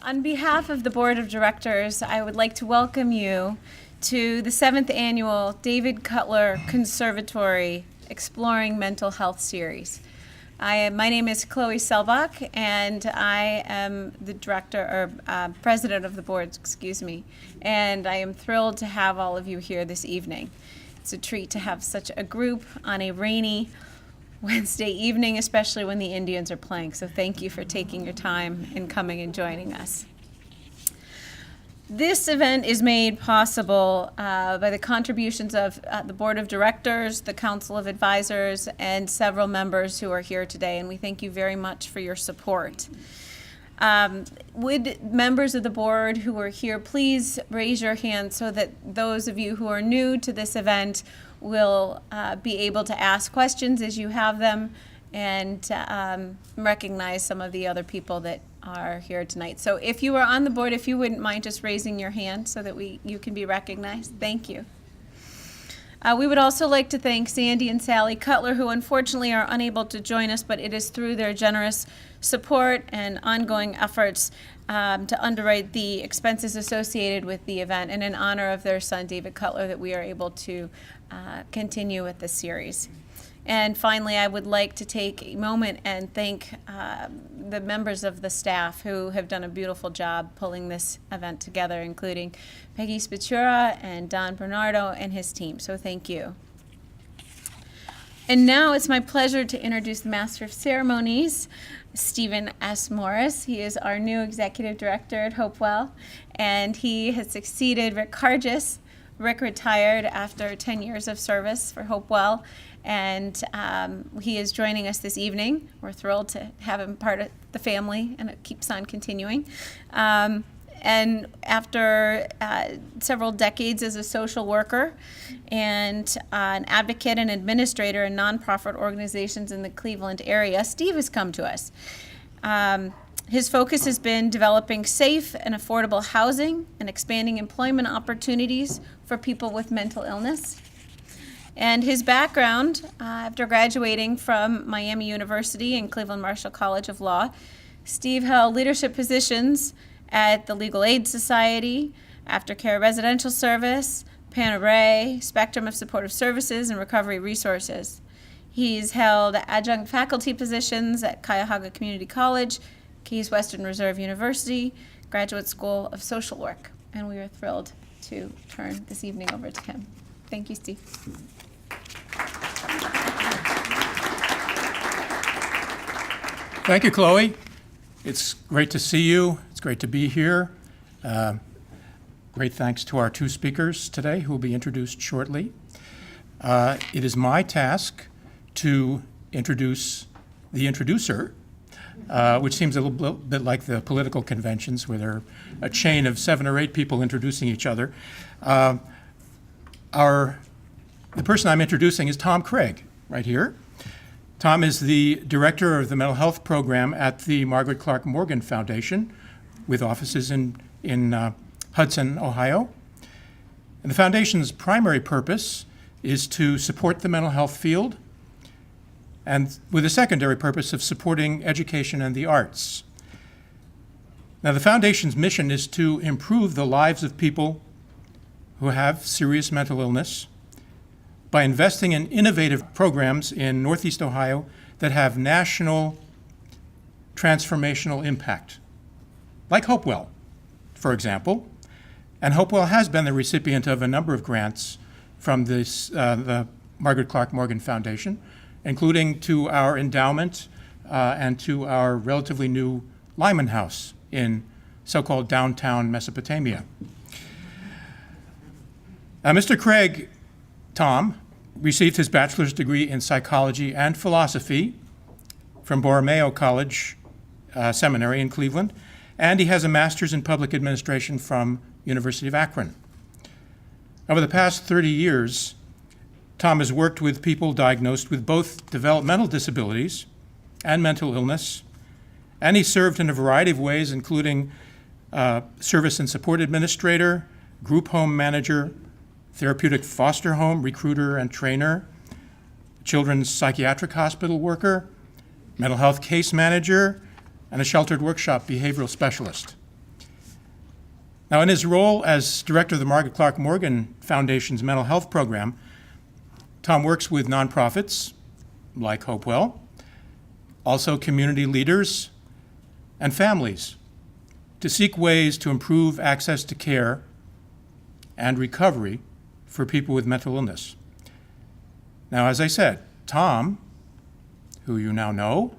On behalf of the Board of Directors, I would like to welcome you to the 7th Annual David Cutler Conservatory Exploring Mental Health Series. My name is Chloe Selbach, and I am the president of the board, and I am thrilled to have all of you here this evening. It's a treat to have such a group on a rainy Wednesday evening, especially when the Indians are playing. So thank you for taking your time and coming and joining us. This event is made possible by the contributions of the Board of Directors, the Council of Advisors, and several members who are here today, and we thank you very much for your support. Would members of the board who are here please raise your hand so that those of you who are new to this event will be able to ask questions as you have them, and recognize some of the other people that are here tonight. So if you are on the board, if you wouldn't mind just raising your hand so that you can be recognized. Thank you. We would also like to thank Sandy and Sally Cutler, who unfortunately are unable to join us, but it is through their generous support and ongoing efforts to underwrite the expenses associated with the event, and in honor of their son, David Cutler, that we are able to continue with this series. And finally, I would like to take a moment and thank the members of the staff who have done a beautiful job pulling this event together, including Peggy Spatura and Don Bernardo and his team. So thank you. And now it's my pleasure to introduce the Master of Ceremonies, Stephen S. Morris. He is our new Executive Director at Hopewell, and he has succeeded Rick Cargis. Rick retired after 10 years of service for Hopewell, and he is joining us this evening. We're thrilled to have him part of the family, and it keeps on continuing. And after several decades as a social worker and an advocate and administrator in nonprofit organizations in the Cleveland area, Steve has come to us. His focus has been developing safe and affordable housing and expanding employment opportunities for people with mental illness. And his background, after graduating from Miami University and Cleveland Marshall College of Law, Steve held leadership positions at the Legal Aid Society, Aftercare Residential Service, Pan-Array, Spectrum of Supportive Services, and Recovery Resources. He's held adjunct faculty positions at Cuyahoga Community College, Keys Western Reserve University, Graduate School of Social Work. And we are thrilled to turn this evening over to him. Thank you, Steve. Thank you, Chloe. It's great to see you. It's great to be here. Great thanks to our two speakers today who will be introduced shortly. It is my task to introduce the introducer, which seems a little bit like the political conventions where there are a chain of 7 or 8 people introducing each other. The person I'm introducing is Tom Craig, right here. Tom is the director of the mental health program at the Margaret Clark Morgan Foundation, with offices in Hudson, Ohio. And the foundation's primary purpose is to support the mental health field, and with a secondary purpose of supporting education and the arts. Now, the foundation's mission is to improve the lives of people who have serious mental illness by investing in innovative programs in Northeast Ohio that have national transformational impact, like Hopewell, for example. And Hopewell has been the recipient of a number of grants from the Margaret Clark Morgan Foundation, including to our endowment and to our relatively new Lyman House in so-called downtown Mesopotamia. Mr. Craig, Tom, received his bachelor's degree in psychology and philosophy from Borromeo College Seminary in Cleveland, and he has a master's in public administration from University of Akron. Over the past 30 years, Tom has worked with people diagnosed with both developmental disabilities and mental illness, and he served in a variety of ways, including service and support administrator, group home manager, therapeutic foster home recruiter and trainer, children's psychiatric hospital worker, mental health case manager, and a sheltered workshop behavioral specialist. Now, in his role as director of the Margaret Clark Morgan Foundation's mental health program, Tom works with nonprofits like Hopewell, also community leaders and families to seek ways to improve access to care and recovery for people with mental illness. Now, as I said, Tom, who you now know,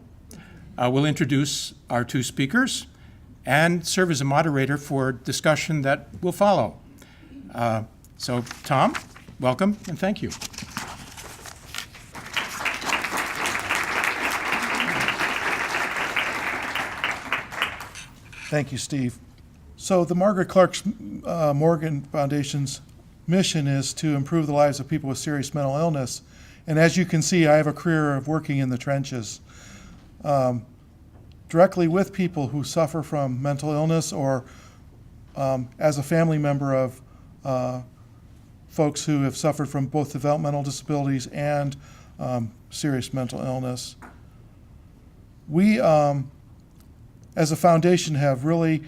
will introduce our two speakers and serve as a moderator for discussion that will follow. So, Tom, welcome and thank you. Thank you, Steve. So the Margaret Clark Morgan Foundation's mission is to improve the lives of people with serious mental illness. And as you can see, I have a career of working in the trenches, directly with people who suffer from mental illness or as a family member of folks who have suffered from both developmental disabilities and serious mental illness. We, as a foundation, have really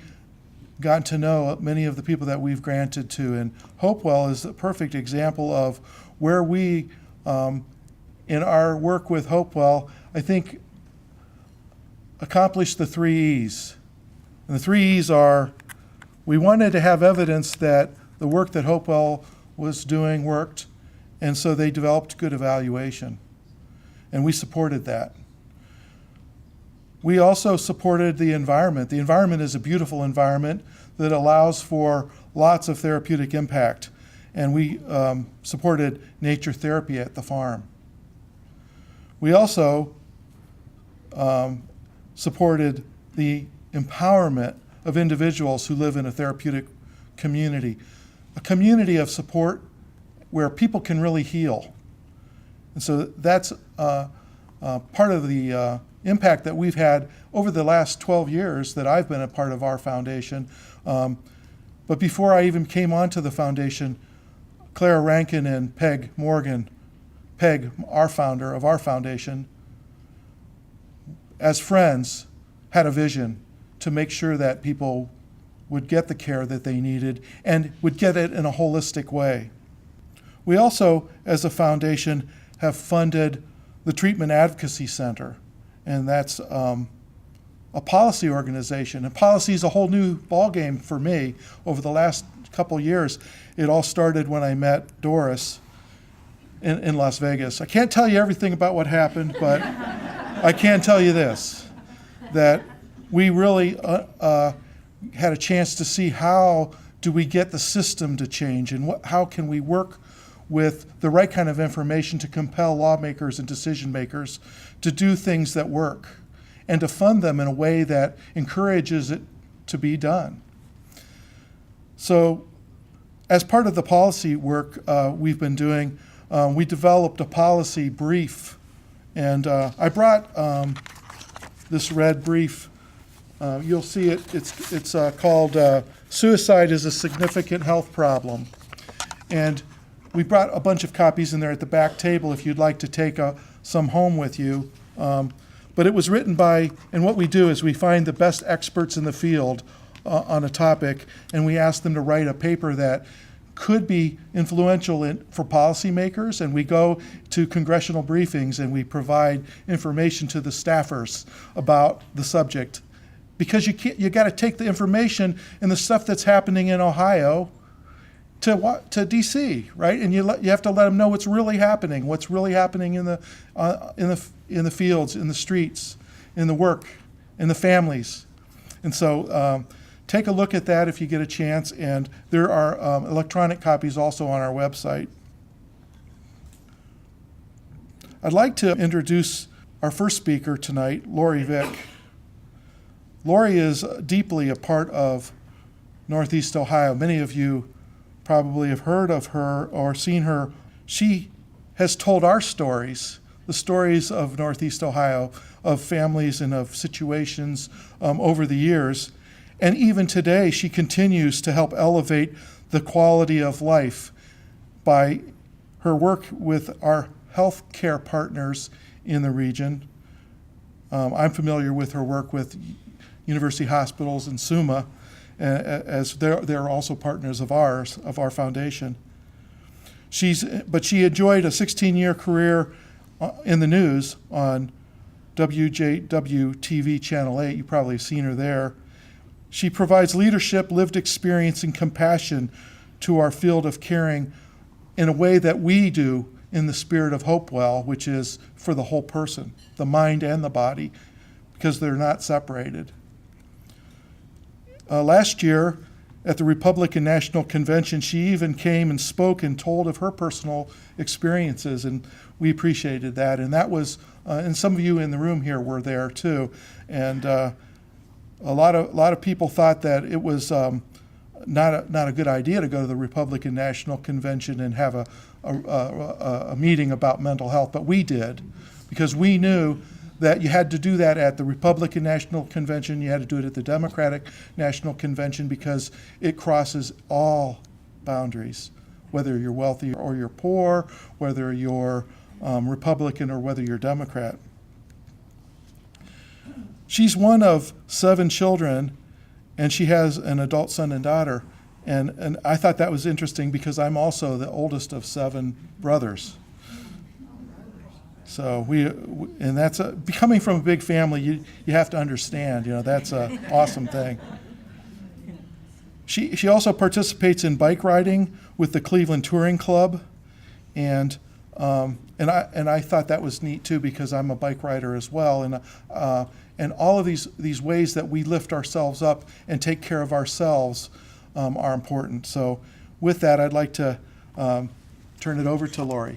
gotten to know many of the people that we've granted to, and Hopewell is a perfect example of where we, in our work with Hopewell, I think accomplished the 3 E's. And the 3 E's are, we wanted to have evidence that the work that Hopewell was doing worked, and so they developed good evaluation, and we supported that. We also supported the environment. The environment is a beautiful environment that allows for lots of therapeutic impact, and we supported nature therapy at the farm. We also supported the empowerment of individuals who live in a therapeutic community, a community of support where people can really heal. And so that's part of the impact that we've had over the last 12 years that I've been a part of our foundation. But before I even came onto the foundation, Clara Rankin and Peg Morgan, Peg, our founder of our foundation, as friends, had a vision to make sure that people would get the care that they needed and would get it in a holistic way. We also, as a foundation, have funded the Treatment Advocacy Center, and that's a policy organization. And policy is a whole new ballgame for me over the last couple years. It all started when I met Doris in Las Vegas. I can't tell you everything about what happened, but I can tell you this, that we really had a chance to see how do we get the system to change and how can we work with the right kind of information to compel lawmakers and decision makers to do things that work and to fund them in a way that encourages it to be done. So as part of the policy work we've been doing, we developed a policy brief, and I brought this red brief. You'll see it. It's called Suicide is a Significant Health Problem. And we brought a bunch of copies in there at the back table if you'd like to take some home with you. But it was written by, and what we do is we find the best experts in the field on a topic, and we ask them to write a paper that could be influential for policymakers, and we go to congressional briefings and we provide information to the staffers about the subject. Because you got to take the information and the stuff that's happening in Ohio to DC, right? And you have to let them know what's really happening in the fields, in the streets, in the work, in the families. And so take a look at that if you get a chance. And there are electronic copies also on our website. I'd like to introduce our first speaker tonight, Lori Vick. Lori is deeply a part of Northeast Ohio. Many of you probably have heard of her or seen her. She has told our stories, the stories of Northeast Ohio, of families and of situations over the years. And even today, she continues to help elevate the quality of life by her work with our health care partners in the region. I'm familiar with her work with University Hospitals and SUMA, as they're also partners of ours, of our foundation. But she enjoyed a 16-year career in the news on WJW TV Channel 8. You probably have seen her there. She provides leadership, lived experience, and compassion to our field of caring in a way that we do in the spirit of Hopewell, which is for the whole person, the mind and the body, because they're not separated. Last year, at the Republican National Convention, she even came and spoke and told of her personal experiences, and we appreciated that. And that was, and some of you in the room here were there too. And a lot of people thought that it was not a good idea to go to the Republican National Convention and have a meeting about mental health, but we did, because we knew that you had to do that at the Republican National Convention, you had to do it at the Democratic National Convention, because it crosses all boundaries, whether you're wealthy or you're poor, whether you're Republican or whether you're Democrat. She's one of 7 children, and she has an adult son and daughter. And I thought that was interesting because I'm also the oldest of 7 brothers. So and that's coming from a big family, you have to understand, that's an awesome thing. She also participates in bike riding with the Cleveland Touring Club, and I thought that was neat too, because I'm a bike rider as well, and all of these ways that we lift ourselves up and take care of ourselves are important. So with that, I'd like to turn it over to Lori.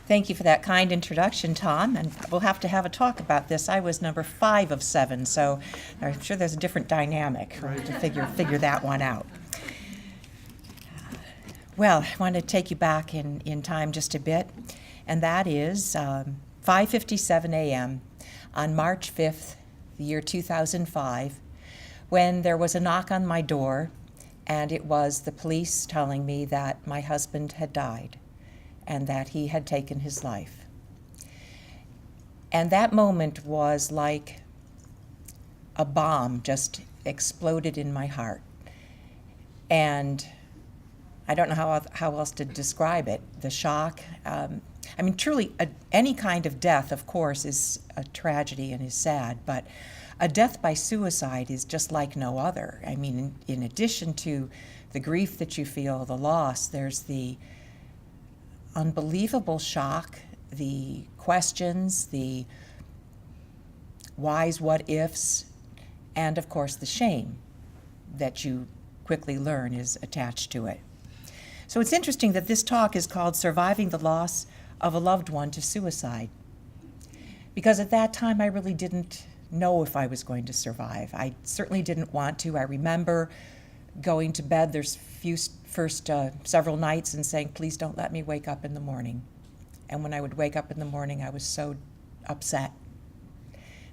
Thank you for that kind introduction, Tom, and we'll have to have a talk about this. I was number 5 of 7, so I'm sure there's a different dynamic to figure that one out. Well, I want to take you back in time just a bit, and that is 5:57 a.m. on March 5th, the year 2005, when there was a knock on my door, and it was the police telling me that my husband had died and that he had taken his life. And that moment was like a bomb just exploded in my heart. And I don't know how else to describe it. The shock. Truly, any kind of death, of course, is a tragedy and is sad, but a death by suicide is just like no other. In addition to the grief that you feel, the loss, there's the unbelievable shock, the questions, the whys, what ifs, and of course the shame that you quickly learn is attached to it. So it's interesting that this talk is called Surviving the Loss of a Loved One to Suicide, because at that time I really didn't know if I was going to survive. I certainly didn't want to. I remember going to bed there's first several nights and saying, please don't let me wake up in the morning. And when I would wake up in the morning, I was so upset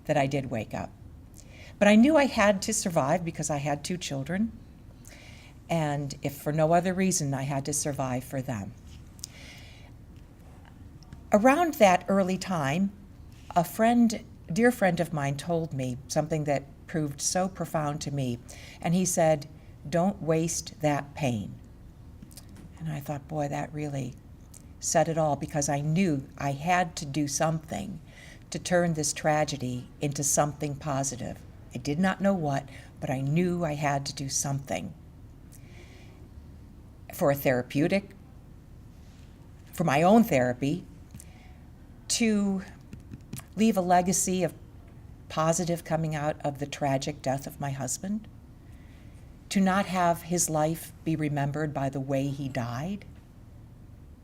that I did wake up. But I knew I had to survive because I had 2 children, and if for no other reason, I had to survive for them. Around that early time, a dear friend of mine told me something that proved so profound to me, and he said, don't waste that pain. And I thought, boy, that really said it all, because I knew I had to do something to turn this tragedy into something positive. I did not know what, but I knew I had to do something. For my own therapy, to leave a legacy of positive coming out of the tragic death of my husband, to not have his life be remembered by the way he died,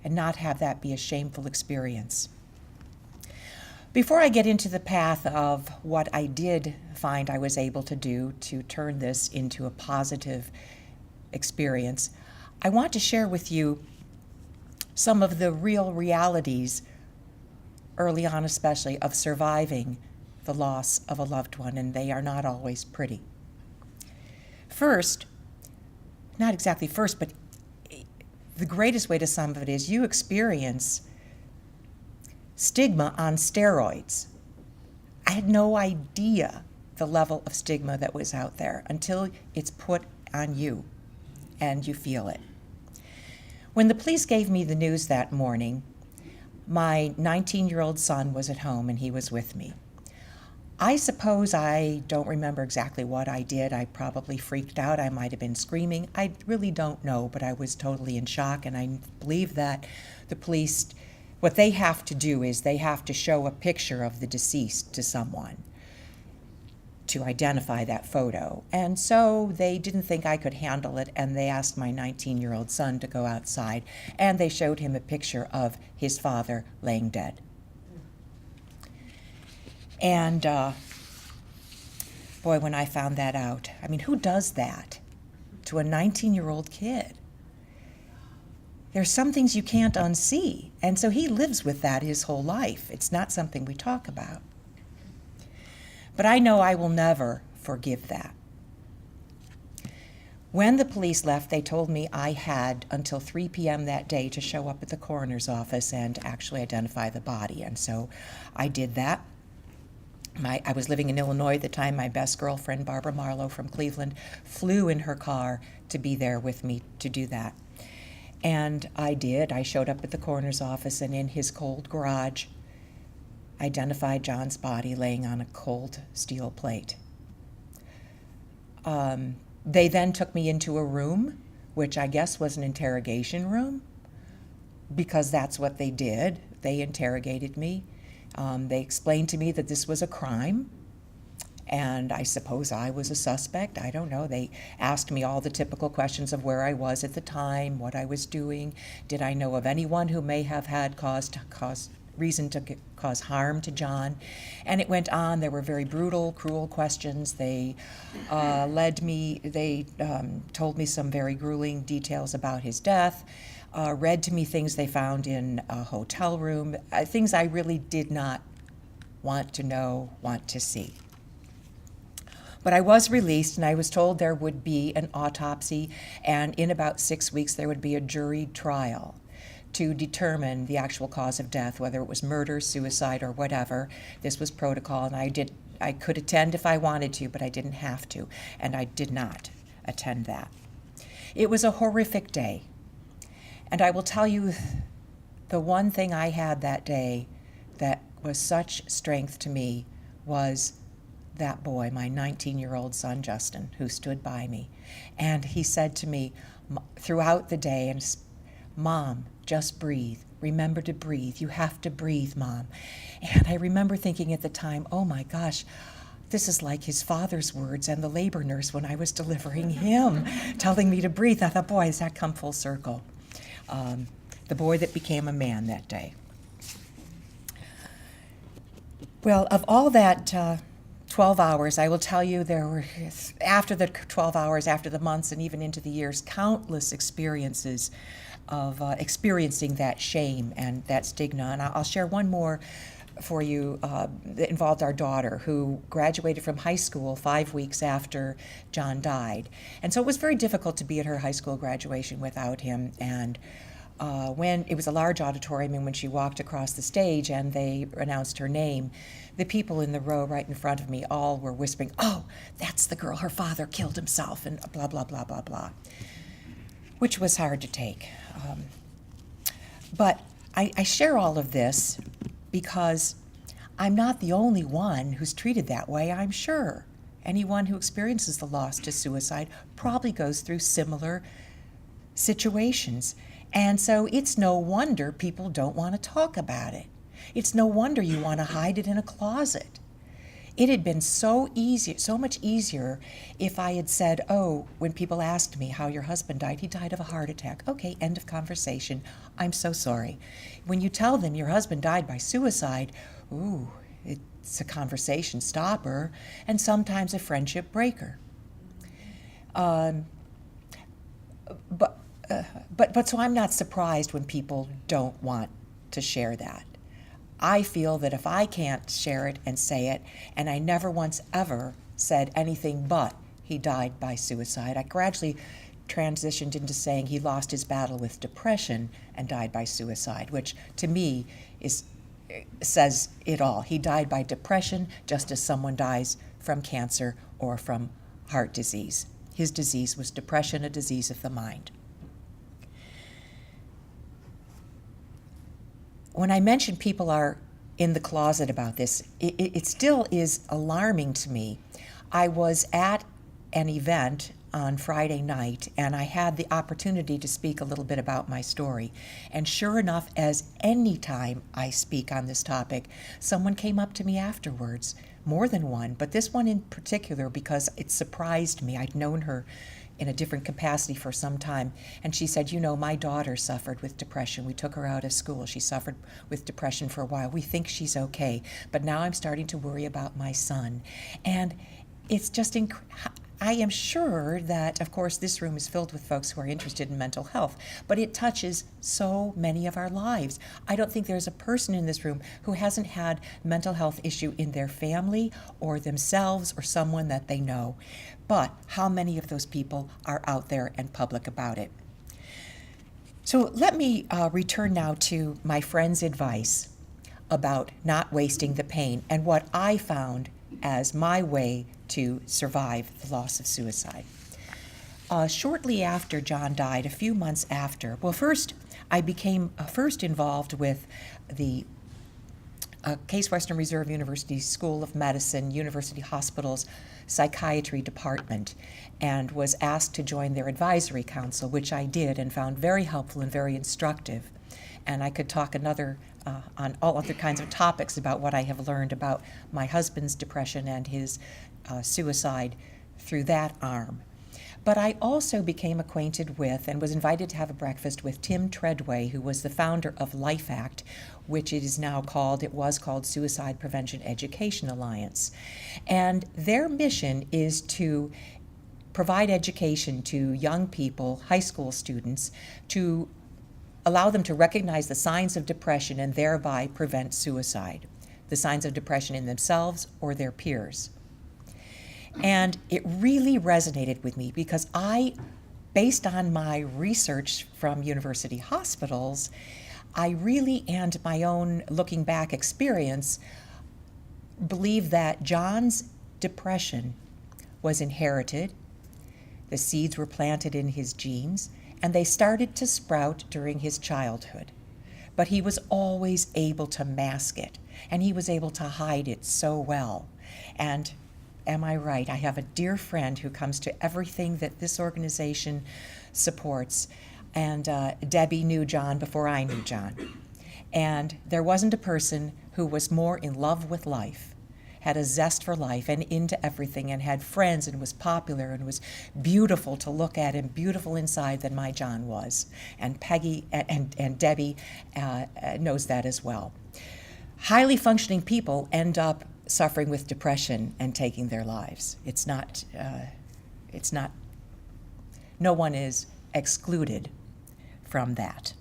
and not have that be a shameful experience. Before I get into the path of what I did find I was able to do to turn this into a positive experience, I want to share with you some of the real realities, early on especially, of surviving the loss of a loved one, and they are not always pretty. First, not exactly first, but the greatest way to sum of it is you experience stigma on steroids. I had no idea the level of stigma that was out there until it's put on you and you feel it. When the police gave me the news that morning, my 19-year-old son was at home and he was with me. I suppose I don't remember exactly what I did. I probably freaked out. I might have been screaming. I really don't know, but I was totally in shock, and I believe that the police, what they have to do is they have to show a picture of the deceased to someone to identify that photo. And so they didn't think I could handle it, and they asked my 19-year-old son to go outside, and they showed him a picture of his father laying dead. And boy, when I found that out, I mean, who does that to a 19-year-old kid? There's some things you can't unsee, and so he lives with that his whole life. It's not something we talk about. But I know I will never forgive that. When the police left, they told me I had until 3 p.m. that day to show up at the coroner's office and actually identify the body, and so I did that. I was living in Illinois at the time. My best girlfriend, Barbara Marlowe from Cleveland, flew in her car to be there with me to do that. And I did. I showed up at the coroner's office, and in his cold garage, identified John's body laying on a cold steel plate. They then took me into a room, which I guess was an interrogation room, because that's what they did. They interrogated me. They explained to me that this was a crime, and I suppose I was a suspect. I don't know. They asked me all the typical questions of where I was at the time, what I was doing, did I know of anyone who may have had reason to cause harm to John, and it went on. There were very brutal, cruel questions. They told me some very grueling details about his death. Read to me things they found in a hotel room, things I really did not want to know, want to see. But I was released, and I was told there would be an autopsy, and in about 6 weeks there would be a jury trial to determine the actual cause of death, whether it was murder, suicide, or whatever. This was protocol, and I could attend if I wanted to, but I didn't have to, and I did not attend that. It was a horrific day. And I will tell you, the one thing I had that day that was such strength to me was that boy, my 19-year-old son, Justin, who stood by me. And he said to me throughout the day, "Mom, just breathe. Remember to breathe. You have to breathe, Mom." And I remember thinking at the time, oh my gosh, this is like his father's words and the labor nurse when I was delivering him, telling me to breathe. I thought, boy, has that come full circle. The boy that became a man that day. Well, of all that 12 hours, I will tell you there were, after the 12 hours, after the months, and even into the years, countless experiences of experiencing that shame and that stigma. And I'll share one more for you that involved our daughter, who graduated from high school 5 weeks after John died. And so it was very difficult to be at her high school graduation without him. And when it was a large auditorium, and when she walked across the stage and they announced her name, the people in the row right in front of me all were whispering, "Oh, that's the girl, her father killed himself," and blah, blah, blah, blah, blah, which was hard to take. But I share all of this because I'm not the only one who's treated that way, I'm sure. Anyone who experiences the loss to suicide probably goes through similar situations. And so it's no wonder people don't want to talk about it. It's no wonder you want to hide it in a closet. It had been so much easier if I had said, oh, when people asked me how your husband died, he died of a heart attack. Okay, end of conversation. I'm so sorry. When you tell them your husband died by suicide, ooh, it's a conversation stopper and sometimes a friendship breaker. But so I'm not surprised when people don't want to share that. I feel that if I can't share it and say it, and I never once ever said anything but he died by suicide, I gradually transitioned into saying he lost his battle with depression and died by suicide, which to me is says it all. He died by depression, just as someone dies from cancer or from heart disease. His disease was depression, a disease of the mind. When I mention people are in the closet about this, it still is alarming to me. I was at an event on Friday night, and I had the opportunity to speak a little bit about my story. And sure enough, as any time I speak on this topic, someone came up to me afterwards, more than one, but this one in particular because it surprised me. I'd known her in a different capacity for some time, and she said, you know, my daughter suffered with depression. We took her out of school. She suffered with depression for a while. We think she's okay, but now I'm starting to worry about my son. And it's just I am sure that, of course, this room is filled with folks who are interested in mental health, but it touches so many of our lives. I don't think there's a person in this room who hasn't had mental health issue in their family or themselves or someone that they know. But how many of those people are out there and public about it? So let me return now to my friend's advice about not wasting the pain and what I found as my way to survive the loss of suicide. Shortly after John died, a few months after, well, first I became first involved with the Case Western Reserve University School of Medicine, University Hospital's psychiatry department, and was asked to join their advisory council, which I did and found very helpful and very instructive. And I could talk on all other kinds of topics about what I have learned about my husband's depression and his suicide through that arm. But I also became acquainted with and was invited to have a breakfast with Tim Treadway, who was the founder of Life Act, which it was called Suicide Prevention Education Alliance. And their mission is to provide education to young people, high school students, to allow them to recognize the signs of depression and thereby prevent suicide, the signs of depression in themselves or their peers. And it really resonated with me because based on my research from university hospitals, I really, and my own looking back experience, believe that John's depression was inherited, the seeds were planted in his genes, and they started to sprout during his childhood. But he was always able to mask it, and he was able to hide it so well. And am I right? I have a dear friend who comes to everything that this organization supports, and Debbie knew John before I knew John. And there wasn't a person who was more in love with life, had a zest for life and into everything, and had friends and was popular and was beautiful to look at and beautiful inside than my John was. And Peggy and Debbie knows that as well. Highly functioning people end up suffering with depression and taking their lives. It's not, no one is excluded from that.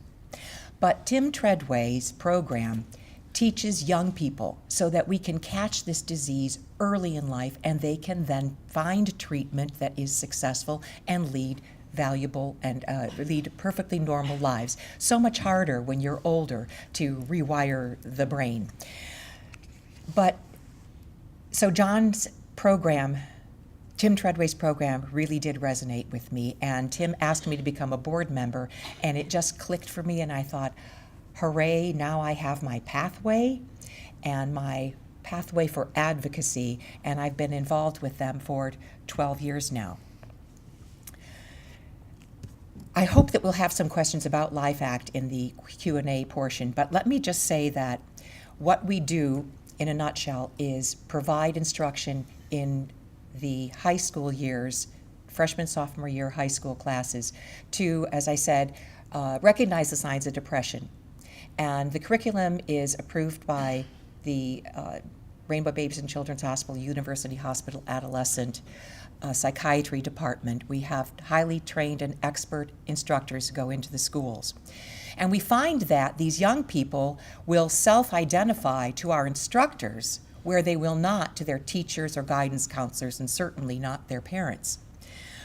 But Tim Treadway's program teaches young people so that we can catch this disease early in life and they can then find treatment that is successful and lead valuable and lead perfectly normal lives. So much harder when you're older to rewire the brain. But so John's program, Tim Treadway's program, really did resonate with me, and Tim asked me to become a board member, and it just clicked for me, and I thought, hooray, now I have my pathway and my pathway for advocacy, and I've been involved with them for 12 years now. I hope that we'll have some questions about Life Act in the Q&A portion, but let me just say that what we do in a nutshell is provide instruction in the high school years, freshman, sophomore year high school classes, to, as I said, recognize the signs of depression. And the curriculum is approved by the Rainbow Babies and Children's Hospital, University Hospital Adolescent Psychiatry Department. We have highly trained and expert instructors who go into the schools. And we find that these young people will self-identify to our instructors where they will not to their teachers or guidance counselors, and certainly not their parents.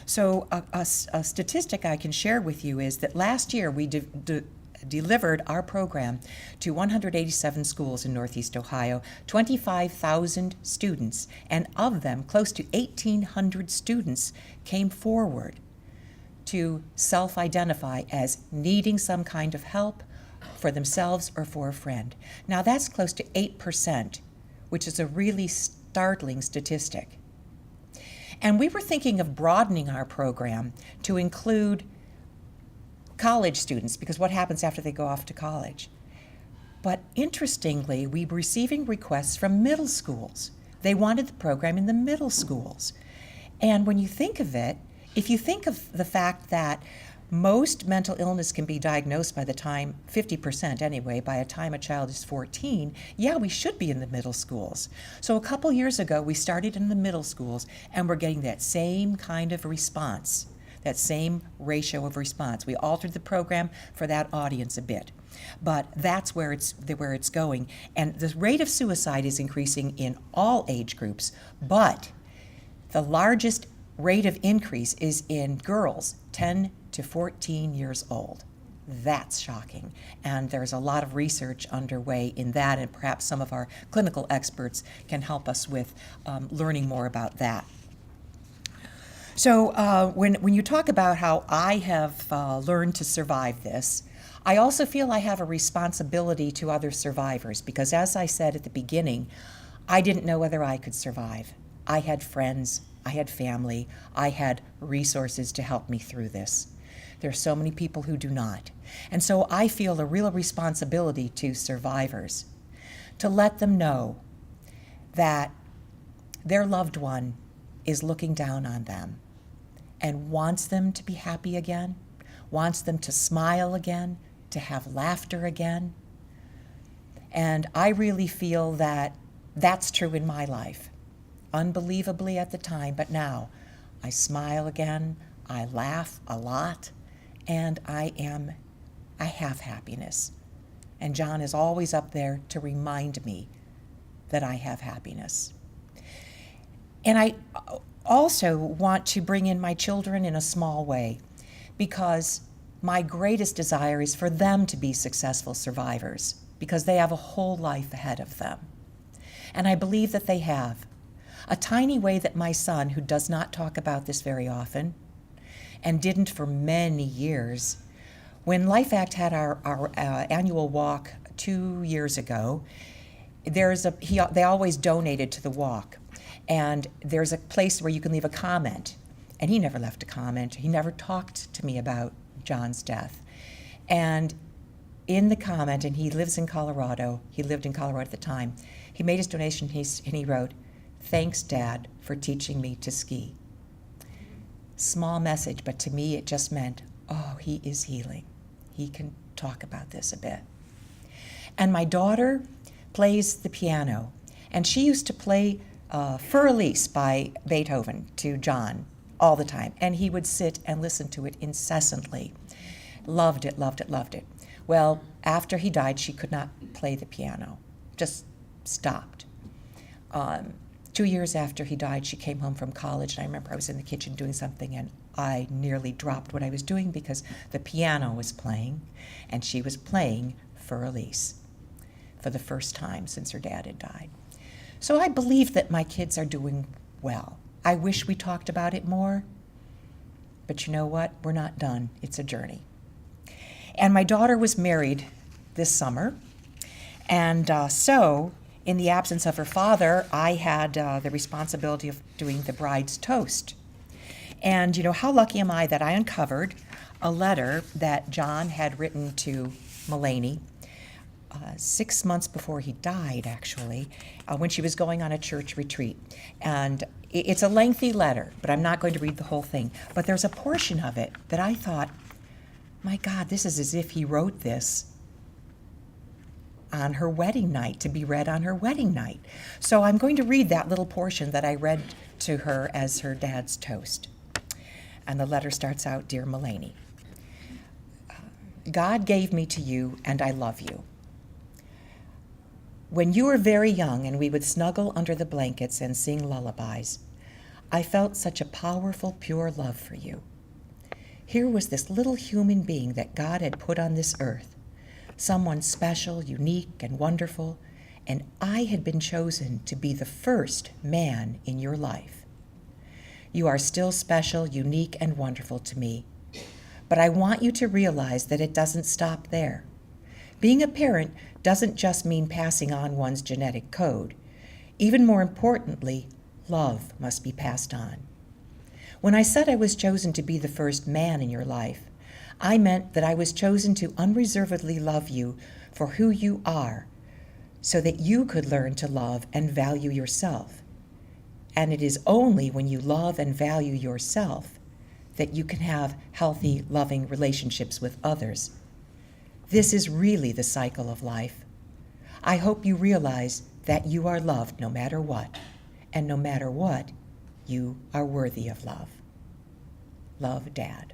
So a statistic I can share with you is that last year we delivered our program to 187 schools in Northeast Ohio, 25,000 students, and of them, close to 1,800 students came forward to self-identify as needing some kind of help for themselves or for a friend. Now that's close to 8%, which is a really startling statistic. And we were thinking of broadening our program to include college students, because what happens after they go off to college? But interestingly, we were receiving requests from middle schools. They wanted the program in the middle schools. And when you think of it, if you think of the fact that most mental illness can be diagnosed by the time, 50% anyway, by the time a child is 14, yeah, we should be in the middle schools. So a couple years ago, we started in the middle schools, and we're getting that same kind of response, that same ratio of response. We altered the program for that audience a bit, but that's where it's going. And the rate of suicide is increasing in all age groups, but the largest rate of increase is in girls 10 to 14 years old. That's shocking. And there's a lot of research underway in that, and perhaps some of our clinical experts can help us with learning more about that. So when you talk about how I have learned to survive this, I also feel I have a responsibility to other survivors, because as I said at the beginning, I didn't know whether I could survive. I had friends, I had family, I had resources to help me through this. There are so many people who do not. And so I feel a real responsibility to survivors to let them know that their loved one is looking down on them and wants them to be happy again, wants them to smile again, to have laughter again. And I really feel that that's true in my life. Unbelievably at the time, but now I smile again, I laugh a lot, and I have happiness. And John is always up there to remind me that I have happiness. And I also want to bring in my children in a small way, because my greatest desire is for them to be successful survivors, because they have a whole life ahead of them. And I believe that they have. A tiny way that my son, who does not talk about this very often, and didn't for many years, when Life Act had our annual walk 2 years ago, they always donated to the walk. And there's a place where you can leave a comment. And he never left a comment. He never talked to me about John's death. And in the comment, and he lives in Colorado, he lived in Colorado at the time, he made his donation and he wrote, "Thanks, Dad, for teaching me to ski." Small message, but to me it just meant, oh, he is healing. He can talk about this a bit. And my daughter plays the piano, and she used to play Für Elise by Beethoven to John all the time, and he would sit and listen to it incessantly. Loved it, loved it, loved it. Well, after he died, she could not play the piano, just stopped. 2 years after he died, she came home from college, and I remember I was in the kitchen doing something, and I nearly dropped what I was doing because the piano was playing, and she was playing Für Elise for the first time since her dad had died. So I believe that my kids are doing well. I wish we talked about it more, but you know what? We're not done. It's a journey. And my daughter was married this summer, and so in the absence of her father, I had the responsibility of doing the bride's toast. And you know, how lucky am I that I uncovered a letter that John had written to Mulaney 6 months before he died, actually, when she was going on a church retreat. And it's a lengthy letter, but I'm not going to read the whole thing. But there's a portion of it that I thought, my God, this is as if he wrote this on her wedding night, to be read on her wedding night. So I'm going to read that little portion that I read to her as her dad's toast. And the letter starts out, "Dear Mulaney, God gave me to you, and I love you. When you were very young and we would snuggle under the blankets and sing lullabies, I felt such a powerful, pure love for you. Here was this little human being that God had put on this earth, someone special, unique, and wonderful, and I had been chosen to be the first man in your life. You are still special, unique, and wonderful to me, but I want you to realize that it doesn't stop there. Being a parent doesn't just mean passing on one's genetic code. Even more importantly, love must be passed on. When I said I was chosen to be the first man in your life, I meant that I was chosen to unreservedly love you for who you are, so that you could learn to love and value yourself. And it is only when you love and value yourself that you can have healthy, loving relationships with others. This is really the cycle of life. I hope you realize that you are loved no matter what, and no matter what, you are worthy of love. Love, Dad.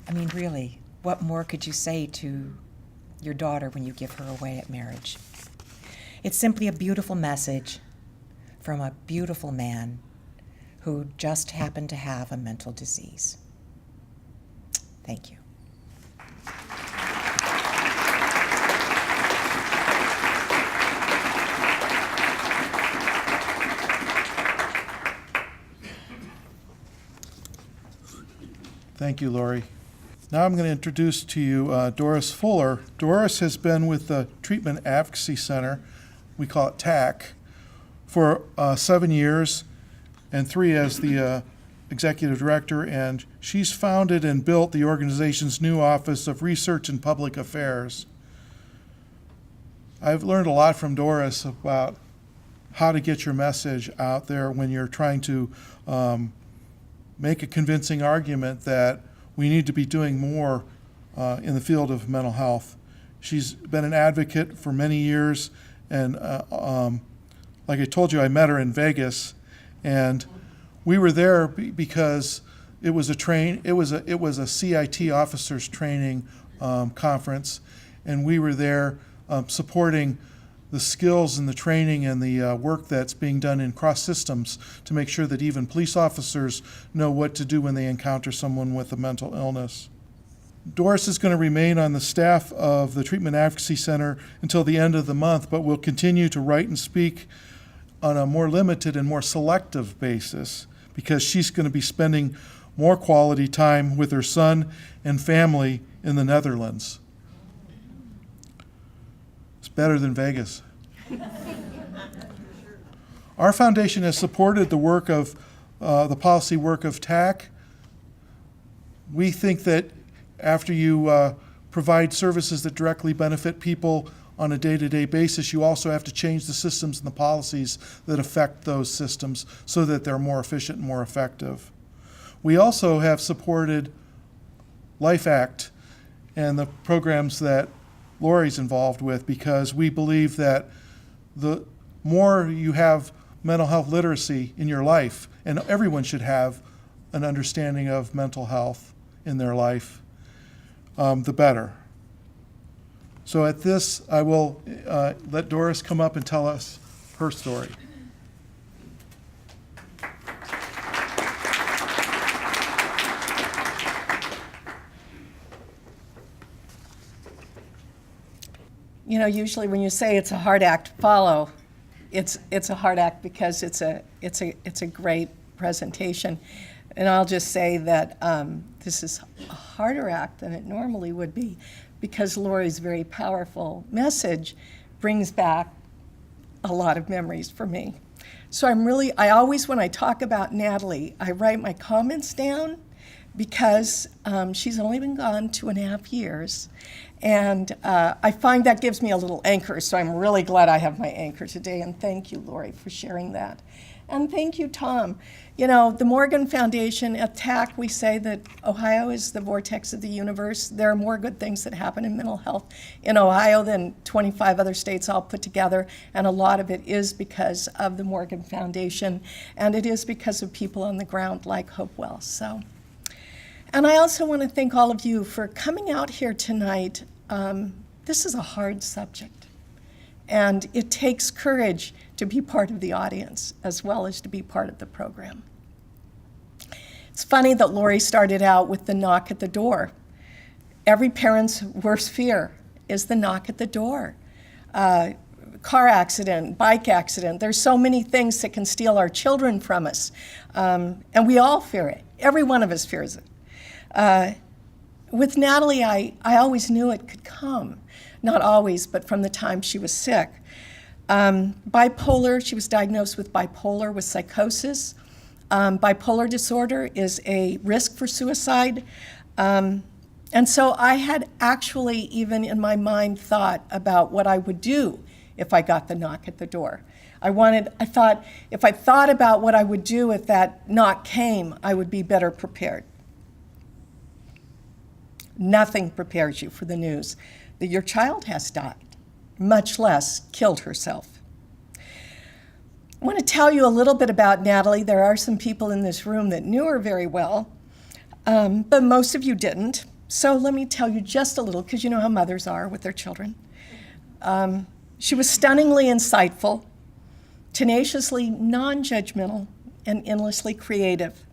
I mean, really, what more could you say to your daughter when you give her away at marriage? It's simply a beautiful message from a beautiful man who just happened to have a mental disease. Thank you. Thank you, Lori. Now I'm going to introduce to you Doris Fuller. Doris has been with the Treatment Advocacy Center, we call it TAC, for 7 years and 3 as the executive director, and she's founded and built the organization's new Office of Research and Public Affairs. I've learned a lot from Doris about how to get your message out there when you're trying to make a convincing argument that we need to be doing more in the field of mental health. She's been an advocate for many years, and like I told you, I met her in Vegas, and we were there because it was a CIT officers training conference, and we were there supporting the skills and the training and the work that's being done in cross systems to make sure that even police officers know what to do when they encounter someone with a mental illness. Doris is going to remain on the staff of the Treatment Advocacy Center until the end of the month, but will continue to write and speak on a more limited and more selective basis because she's going to be spending more quality time with her son and family in the Netherlands. It's better than Vegas. Our foundation has supported the work of the policy work of TAC. We think that after you provide services that directly benefit people on a day-to-day basis, you also have to change the systems and the policies that affect those systems so that they're more efficient and more effective. We also have supported Life Act and the programs that Lori's involved with because we believe that the more you have mental health literacy in your life, and everyone should have an understanding of mental health in their life, the better. So at this, I will let Doris come up and tell us her story. You know, usually when you say it's a hard act to follow, it's a hard act because it's a great presentation. And I'll just say that this is a harder act than it normally would be because Lori's very powerful message brings back a lot of memories for me. So I always, when I talk about Natalie, I write my comments down because she's only been gone 2.5 years. And I find that gives me a little anchor, so I'm really glad I have my anchor today, and thank you, Lori, for sharing that. And thank you, Tom. You know, the Morgan Foundation, at TAC, we say that Ohio is the vortex of the universe. There are more good things that happen in mental health in Ohio than 25 other states all put together, and a lot of it is because of the Morgan Foundation, and it is because of people on the ground like Hopewell. And I also want to thank all of you for coming out here tonight. This is a hard subject, and it takes courage to be part of the audience as well as to be part of the program. It's funny that Lori started out with the knock at the door. Every parent's worst fear is the knock at the door. Car accident, bike accident. There's so many things that can steal our children from us. And we all fear it. Every one of us fears it. With Natalie, I always knew it could come. Not always, but from the time she was sick. Bipolar, she was diagnosed with bipolar with psychosis. Bipolar disorder is a risk for suicide. And so I had actually, even in my mind, thought about what I would do if I got the knock at the door. I thought, if I thought about what I would do if that knock came, I would be better prepared. Nothing prepares you for the news that your child has died, much less killed herself. I want to tell you a little bit about Natalie. There are some people in this room that knew her very well, but most of you didn't. So let me tell you just a little, because you know how mothers are with their children. She was stunningly insightful, tenaciously non-judgmental, and endlessly creative.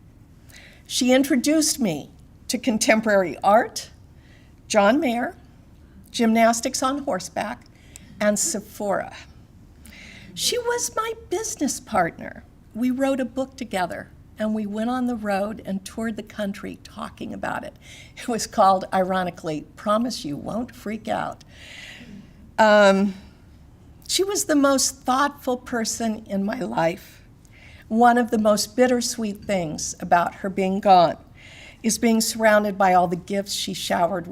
She introduced me to contemporary art, John Mayer, gymnastics on horseback, and Sephora. She was my business partner. We wrote a book together, and we went on the road and toured the country talking about it. It was called, ironically, Promise You Won't Freak Out. She was the most thoughtful person in my life. One of the most bittersweet things about her being gone is being surrounded by all the gifts she showered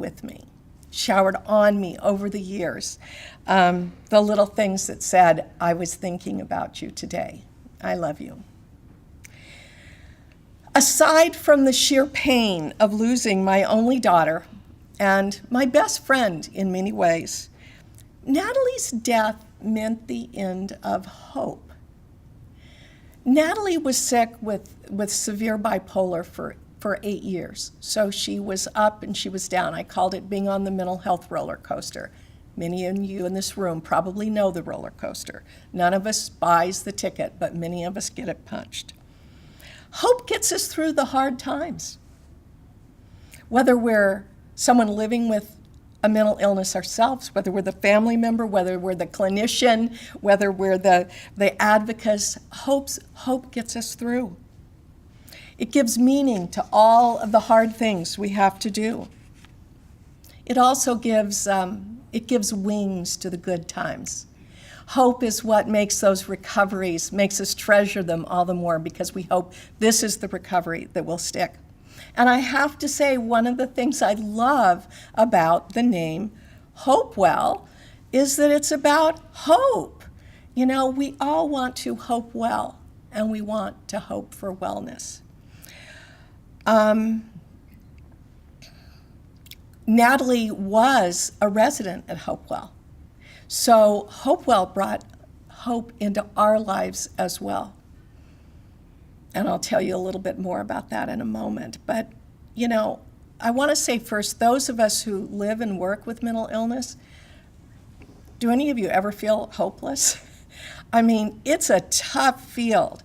on me over the years. The little things that said, I was thinking about you today. I love you. Aside from the sheer pain of losing my only daughter and my best friend in many ways, Natalie's death meant the end of hope. Natalie was sick with severe bipolar for 8 years. So she was up and she was down. I called it being on the mental health roller coaster. Many of you in this room probably know the roller coaster. None of us buys the ticket, but many of us get it punched. Hope gets us through the hard times. Whether we're someone living with a mental illness ourselves, whether we're the family member, whether we're the clinician, whether we're the advocates, hope gets us through. It gives meaning to all of the hard things we have to do. It also gives wings to the good times. Hope is what makes those recoveries, makes us treasure them all the more because we hope this is the recovery that will stick. And I have to say, one of the things I love about the name Hopewell is that it's about hope. You know, we all want to hope well, and we want to hope for wellness. Natalie was a resident at Hopewell. So Hopewell brought hope into our lives as well. And I'll tell you a little bit more about that in a moment. But, you know, I want to say first, those of us who live and work with mental illness, do any of you ever feel hopeless? I mean, it's a tough field.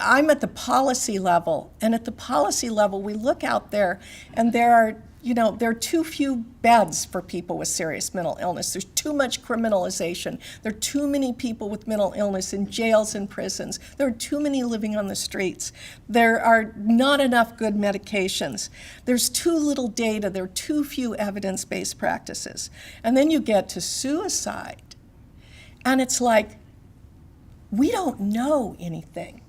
I'm at the policy level, and at the policy level, we look out there, and there are too few beds for people with serious mental illness. There's too much criminalization. There are too many people with mental illness in jails and prisons. There are too many living on the streets. There are not enough good medications. There's too little data. There are too few evidence-based practices. And then you get to suicide, and it's like, we don't know anything.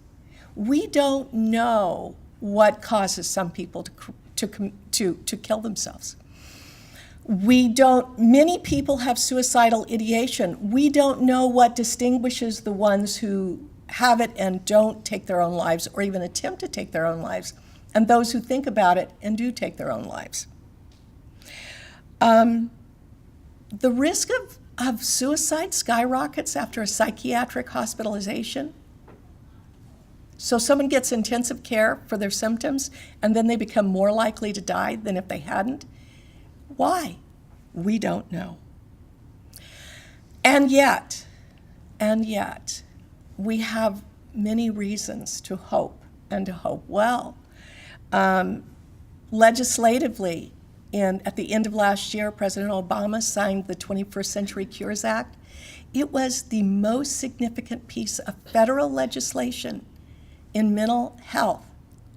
We don't know what causes some people to kill themselves. Many people have suicidal ideation. We don't know what distinguishes the ones who have it and don't take their own lives or even attempt to take their own lives, and those who think about it and do take their own lives. The risk of suicide skyrockets after a psychiatric hospitalization. So someone gets intensive care for their symptoms, and then they become more likely to die than if they hadn't. Why? We don't know. And yet, we have many reasons to hope and to hope well. Legislatively, at the end of last year, President Obama signed the 21st Century Cures Act. It was the most significant piece of federal legislation in mental health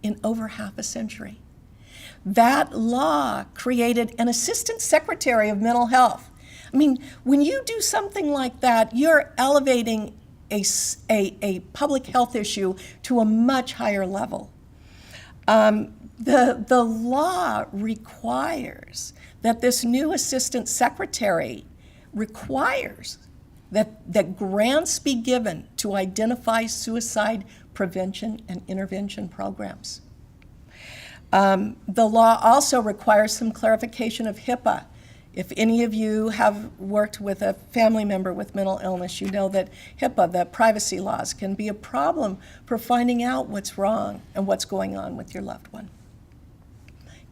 in over half a century. That law created an assistant secretary of mental health. I mean, when you do something like that, you're elevating a public health issue to a much higher level. The law requires that this new assistant secretary requires that grants be given to identify suicide prevention and intervention programs. The law also requires some clarification of HIPAA. If any of you have worked with a family member with mental illness, you know that HIPAA, the privacy laws, can be a problem for finding out what's wrong and what's going on with your loved one.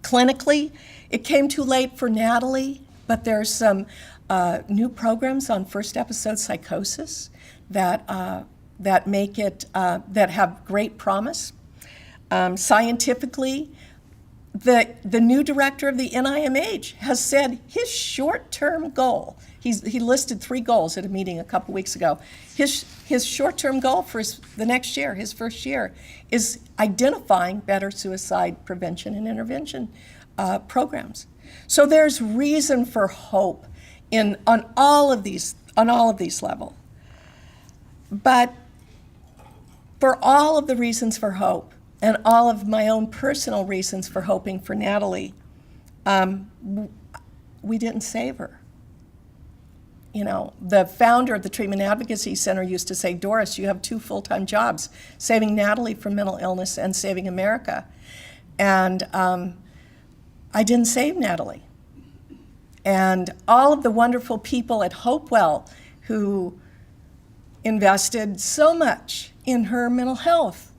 Clinically, it came too late for Natalie, but there's some new programs on first episode psychosis that make it, that have great promise. Scientifically, the new director of the NIMH has said his short-term goal, he listed 3 goals at a meeting a couple weeks ago. His short-term goal for the next year, his first year, is identifying better suicide prevention and intervention programs. So there's reason for hope on all of these levels. But for all of the reasons for hope, and all of my own personal reasons for hoping for Natalie, we didn't save her. You know, the founder of the Treatment Advocacy Center used to say, Doris, you have 2 full-time jobs, saving Natalie from mental illness and saving America. And I didn't save Natalie. And all of the wonderful people at Hopewell who invested so much in her mental health.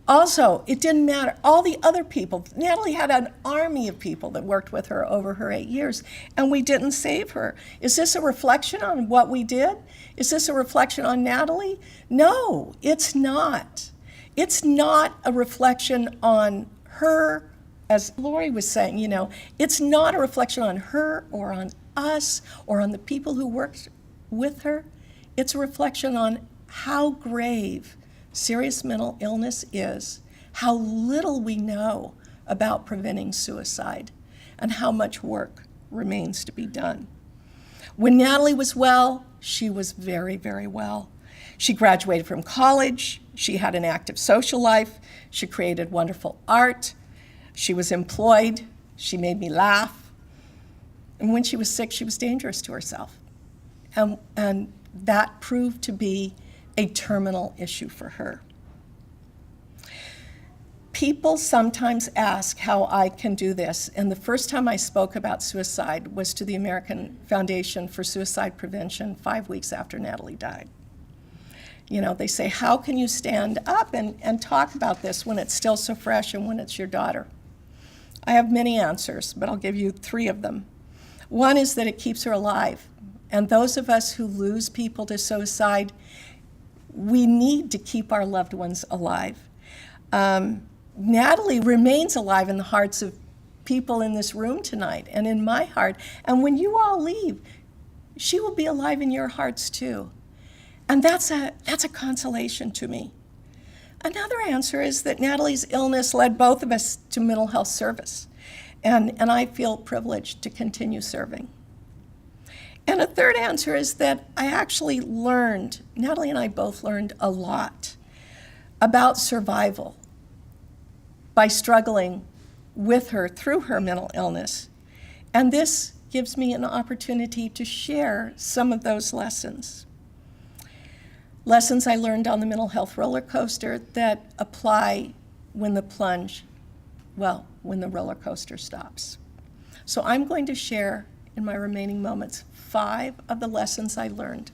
Also, it didn't matter. All the other people, Natalie had an army of people that worked with her over her 8 years, and we didn't save her. Is this a reflection on what we did? Is this a reflection on Natalie? No, it's not. It's not a reflection on her, as Lori was saying, you know, it's not a reflection on her or on us or on the people who worked with her. It's a reflection on how grave serious mental illness is, how little we know about preventing suicide, and how much work remains to be done. When Natalie was well, she was very, very well. She graduated from college, she had an active social life, she created wonderful art, she was employed, she made me laugh. And when she was sick, she was dangerous to herself. And that proved to be a terminal issue for her. People sometimes ask how I can do this, and the first time I spoke about suicide was to the American Foundation for Suicide Prevention 5 weeks after Natalie died. You know, they say, how can you stand up and talk about this when it's still so fresh and when it's your daughter? I have many answers, but I'll give you 3 of them. One is that it keeps her alive, and those of us who lose people to suicide, we need to keep our loved ones alive. Natalie remains alive in the hearts of people in this room tonight and in my heart. And when you all leave, she will be alive in your hearts too. And that's a consolation to me. Another answer is that Natalie's illness led both of us to mental health service. And I feel privileged to continue serving. And a third answer is that I actually learned, Natalie and I both learned a lot about survival by struggling with her through her mental illness. And this gives me an opportunity to share some of those lessons. Lessons I learned on the mental health roller coaster that apply when the roller coaster stops. So I'm going to share in my remaining moments 5 of the lessons I learned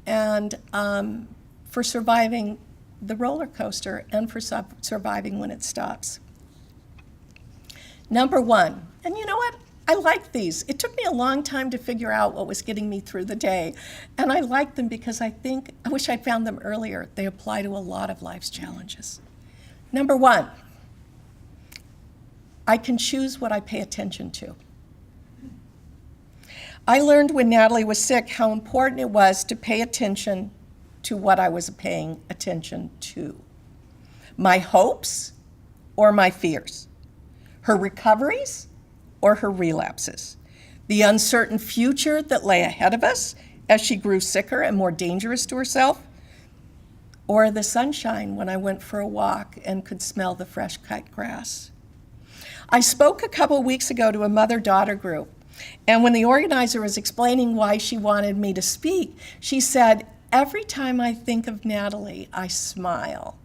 and for surviving the roller coaster and for surviving when it stops. Number 1, and you know what? I like these. It took me a long time to figure out what was getting me through the day, and I like them because I wish I'd found them earlier. They apply to a lot of life's challenges. Number 1, I can choose what I pay attention to. I learned when Natalie was sick how important it was to pay attention to what I was paying attention to. My hopes or my fears, her recoveries or her relapses, the uncertain future that lay ahead of us as she grew sicker and more dangerous to herself, or the sunshine when I went for a walk and could smell the fresh cut grass. I spoke a couple weeks ago to a mother-daughter group, and when the organizer was explaining why she wanted me to speak, she said, "Every time I think of Natalie, I smile."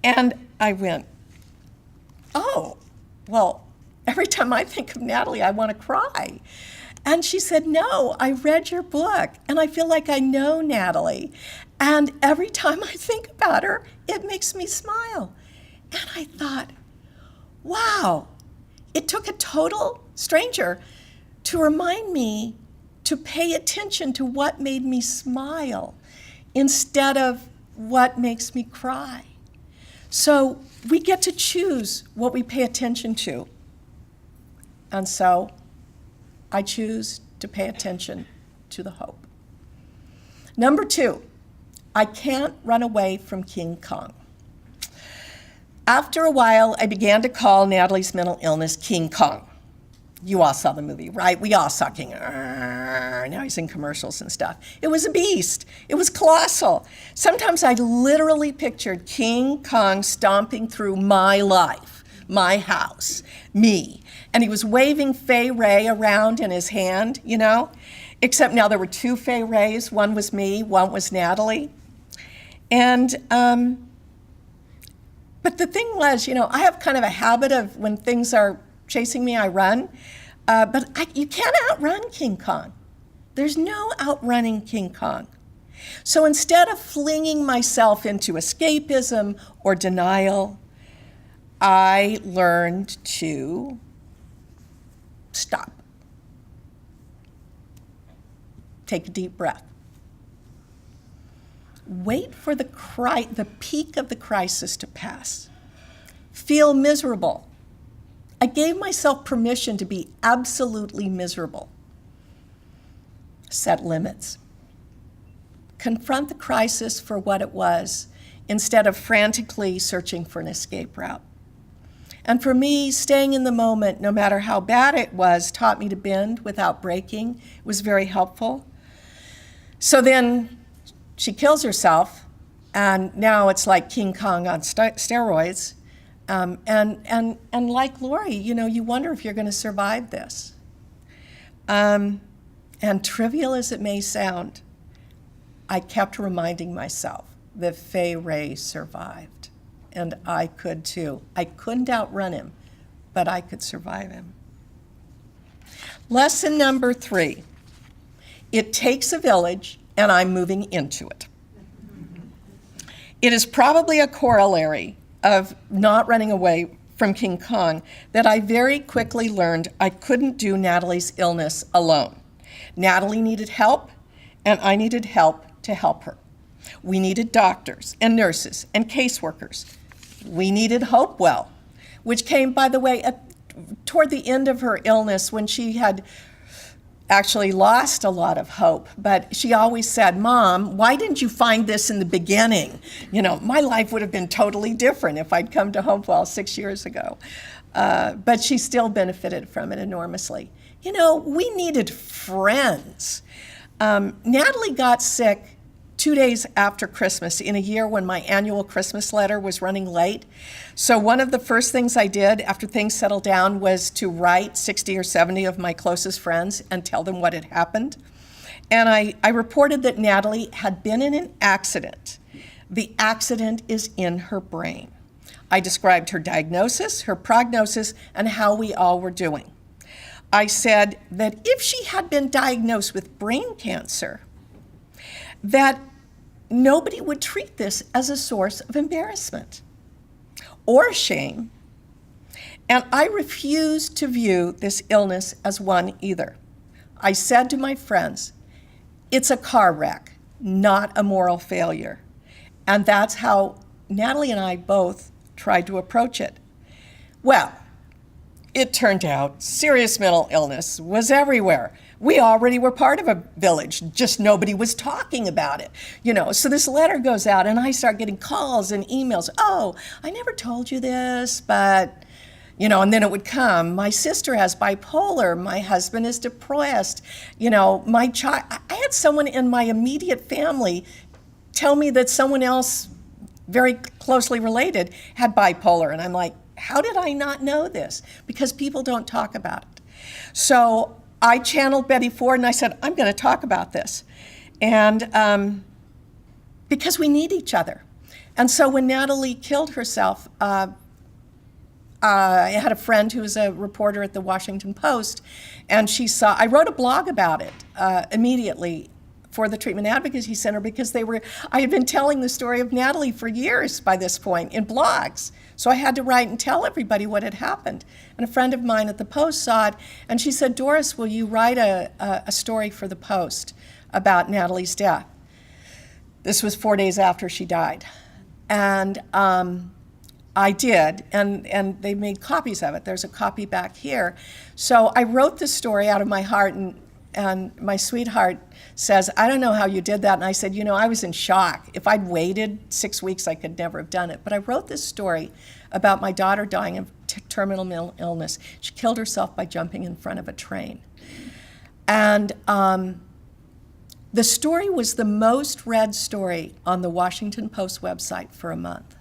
And I went, "Oh, well, every time I think of Natalie, I want to cry." And she said, "No, I read your book, and I feel like I know Natalie. And every time I think about her, it makes me smile." And I thought, wow, it took a total stranger to remind me to pay attention to what made me smile instead of what makes me cry. So we get to choose what we pay attention to. And so I choose to pay attention to the hope. Number 2, I can't run away from King Kong. After a while, I began to call Natalie's mental illness King Kong. You all saw the movie, right? We all saw King. Now he's in commercials and stuff. It was a beast. It was colossal. Sometimes I literally pictured King Kong stomping through my life, my house, me. And he was waving Fay Ray around in his hand, you know? Except now there were 2 Fay Rays. One was me, one was Natalie. And, but the thing was, you know, I have kind of a habit of when things are chasing me, I run. You can't outrun King Kong. There's no outrunning King Kong. So instead of flinging myself into escapism or denial, I learned to stop. Take a deep breath. Wait for the peak of the crisis to pass. Feel miserable. I gave myself permission to be absolutely miserable. Set limits. Confront the crisis for what it was instead of frantically searching for an escape route. And for me, staying in the moment, no matter how bad it was, taught me to bend without breaking. It was very helpful. So then she kills herself, and now it's like King Kong on steroids. And like Lori, you know, you wonder if you're going to survive this. And trivial as it may sound, I kept reminding myself that Fay Ray survived, and I could too. I couldn't outrun him, but I could survive him. Lesson number 3, it takes a village, and I'm moving into it. It is probably a corollary of not running away from King Kong that I very quickly learned I couldn't do Natalie's illness alone. Natalie needed help, and I needed help to help her. We needed doctors and nurses and caseworkers. We needed Hopewell, which came, by the way, toward the end of her illness when she had actually lost a lot of hope. But she always said, "Mom, why didn't you find this in the beginning? You know, my life would have been totally different if I'd come to Hopewell 6 years ago." But she still benefited from it enormously. You know, we needed friends. Natalie got sick 2 days after Christmas in a year when my annual Christmas letter was running late. So one of the first things I did after things settled down was to write 60 or 70 of my closest friends and tell them what had happened. And I reported that Natalie had been in an accident. The accident is in her brain. I described her diagnosis, her prognosis, and how we all were doing. I said that if she had been diagnosed with brain cancer, that nobody would treat this as a source of embarrassment or shame. And I refused to view this illness as one either. I said to my friends, it's a car wreck, not a moral failure. And that's how Natalie and I both tried to approach it. Well, it turned out serious mental illness was everywhere. We already were part of a village, just nobody was talking about it. So this letter goes out and I start getting calls and emails. Oh, I never told you this, but, and then it would come. My sister has bipolar. My husband is depressed. My child, I had someone in my immediate family tell me that someone else very closely related had bipolar. And I'm like, how did I not know this? Because people don't talk about it. So I channeled Betty Ford and I said, I'm going to talk about this. And because we need each other. And so when Natalie killed herself, I had a friend who was a reporter at the Washington Post, and I wrote a blog about it immediately for the Treatment Advocacy Center because I had been telling the story of Natalie for years by this point in blogs. So I had to write and tell everybody what had happened. And a friend of mine at the Post saw it, and she said, Doris, will you write a story for the Post about Natalie's death? This was 4 days after she died. And I did, and they made copies of it. There's a copy back here. So I wrote this story out of my heart, and my sweetheart says, I don't know how you did that. And I said, I was in shock. If I'd waited 6 weeks, I could never have done it. But I wrote this story about my daughter dying of terminal mental illness. She killed herself by jumping in front of a train. And the story was the most read story on the Washington Post website for a month.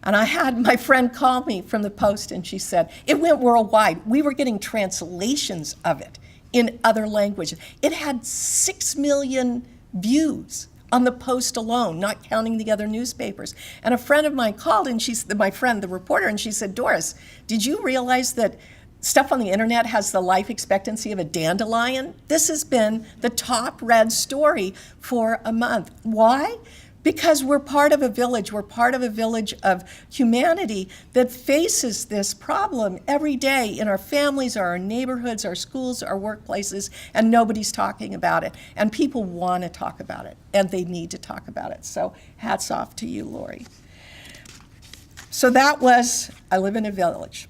And I had my friend call me from the Post, and she said, it went worldwide. We were getting translations of it in other languages. It had 6 million views on the Post alone, not counting the other newspapers. And a friend of mine called, and my friend, the reporter, and she said, Doris, did you realize that stuff on the internet has the life expectancy of a dandelion? This has been the top read story for a month. Why? Because we're part of a village. We're part of a village of humanity that faces this problem every day in our families, our neighborhoods, our schools, our workplaces, and nobody's talking about it. And people want to talk about it, and they need to talk about it. So hats off to you, Lori. So that was I Live in a Village.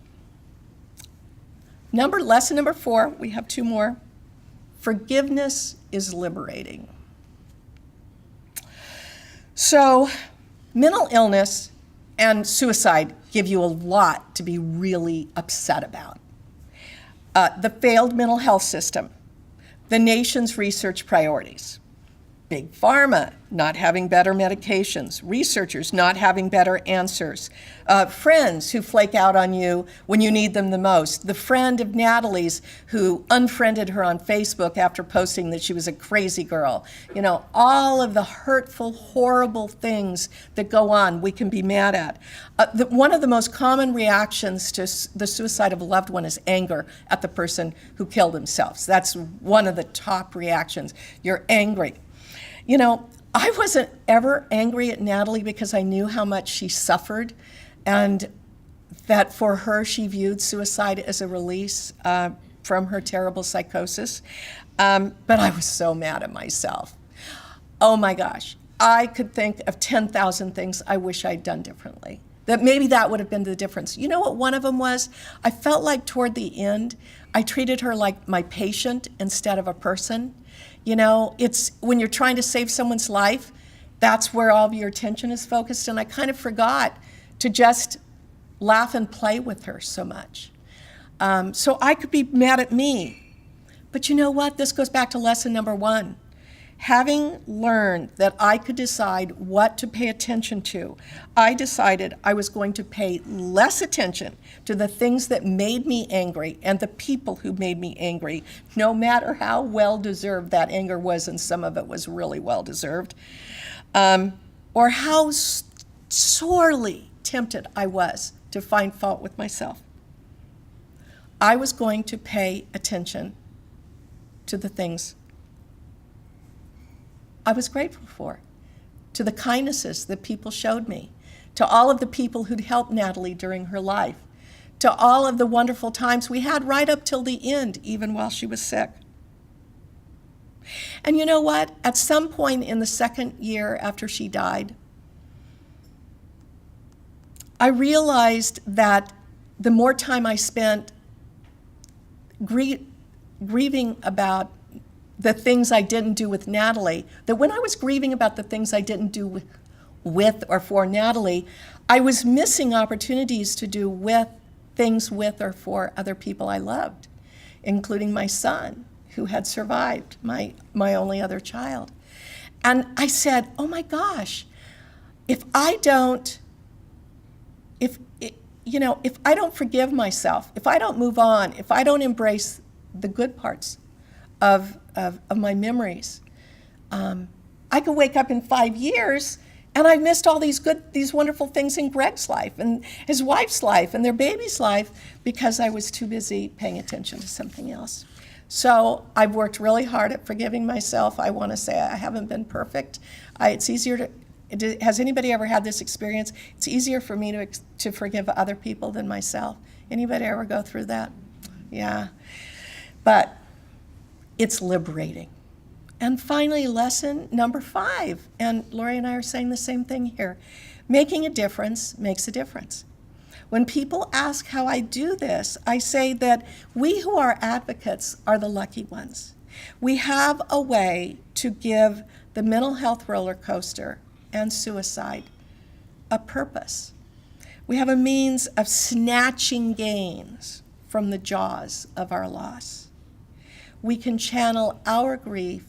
Lesson number 4, we have 2 more. Forgiveness is liberating. So mental illness and suicide give you a lot to be really upset about. The failed mental health system, the nation's research priorities, Big Pharma not having better medications, researchers not having better answers, friends who flake out on you when you need them the most, the friend of Natalie's who unfriended her on Facebook after posting that she was a crazy girl. All of the hurtful, horrible things that go on we can be mad at. One of the most common reactions to the suicide of a loved one is anger at the person who killed themselves. That's one of the top reactions. You're angry. I wasn't ever angry at Natalie because I knew how much she suffered and that for her she viewed suicide as a release from her terrible psychosis. But I was so mad at myself. Oh my gosh, I could think of 10,000 things I wish I'd done differently. That maybe that would have been the difference. You know what one of them was? I felt like toward the end, I treated her like my patient instead of a person. It's when you're trying to save someone's life, that's where all of your attention is focused. And I kind of forgot to just laugh and play with her so much. So I could be mad at me. But you know what? This goes back to lesson number 1. Having learned that I could decide what to pay attention to, I decided I was going to pay less attention to the things that made me angry and the people who made me angry, no matter how well-deserved that anger was, and some of it was really well-deserved, or how sorely tempted I was to find fault with myself. I was going to pay attention to the things I was grateful for, to the kindnesses that people showed me, to all of the people who'd helped Natalie during her life, to all of the wonderful times we had right up till the end, even while she was sick. And you know what? At some point in the 2nd year after she died, I realized that the more time I spent grieving about the things I didn't do with Natalie, that when I was grieving about the things I didn't do with or for Natalie, I was missing opportunities to do things with or for other people I loved, including my son, who had survived, my only other child. And I said, oh my gosh, if I don't forgive myself, if I don't move on, if I don't embrace the good parts of my memories, I could wake up in 5 years and I missed all these wonderful things in Greg's life and his wife's life and their baby's life because I was too busy paying attention to something else. So I've worked really hard at forgiving myself. I want to say I haven't been perfect. It's easier has anybody ever had this experience? It's easier for me to forgive other people than myself. Anybody ever go through that? Yeah. But it's liberating. And finally, lesson number 5, and Lori and I are saying the same thing here. Making a difference makes a difference. When people ask how I do this, I say that we who are advocates are the lucky ones. We have a way to give the mental health roller coaster and suicide a purpose. We have a means of snatching gains from the jaws of our loss. We can channel our grief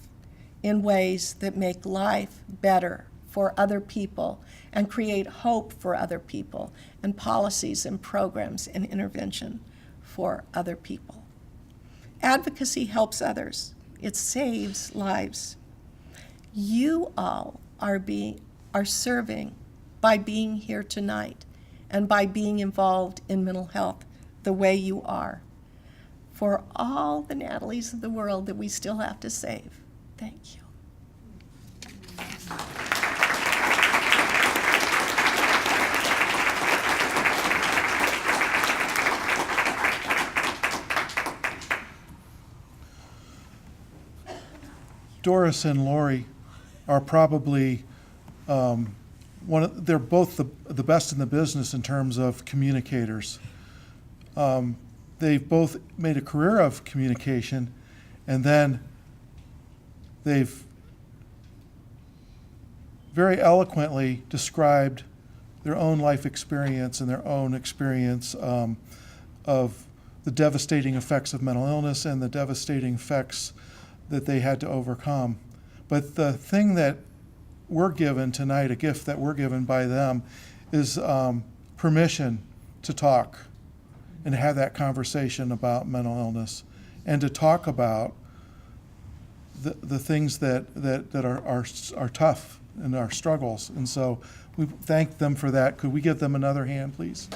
in ways that make life better for other people and create hope for other people and policies and programs and intervention for other people. Advocacy helps others. It saves lives. You all are serving by being here tonight and by being involved in mental health the way you are for all the Natalies of the world that we still have to save. Thank you. Doris and Lori are probably they're both the best in the business in terms of communicators. They've both made a career of communication, and then they've very eloquently described their own life experience and their own experience of the devastating effects of mental illness and the devastating effects that they had to overcome. But the thing that we're given tonight, a gift that we're given by them, is permission to talk and have that conversation about mental illness and to talk about the things that are tough and our struggles. And so we thank them for that. Could we give them another hand, please?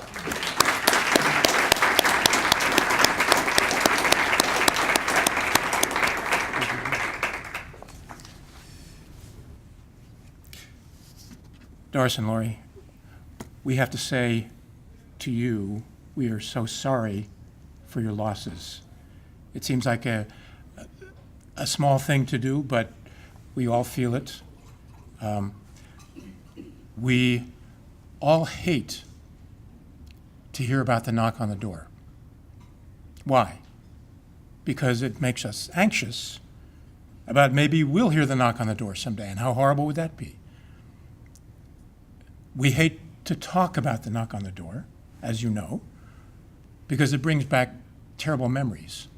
Doris and Lori, we have to say to you, we are so sorry for your losses. It seems like a small thing to do, but we all feel it. We all hate to hear about the knock on the door. Why? Because it makes us anxious about maybe we'll hear the knock on the door someday, and how horrible would that be? We hate to talk about the knock on the door, as you know, because it brings back terrible memories.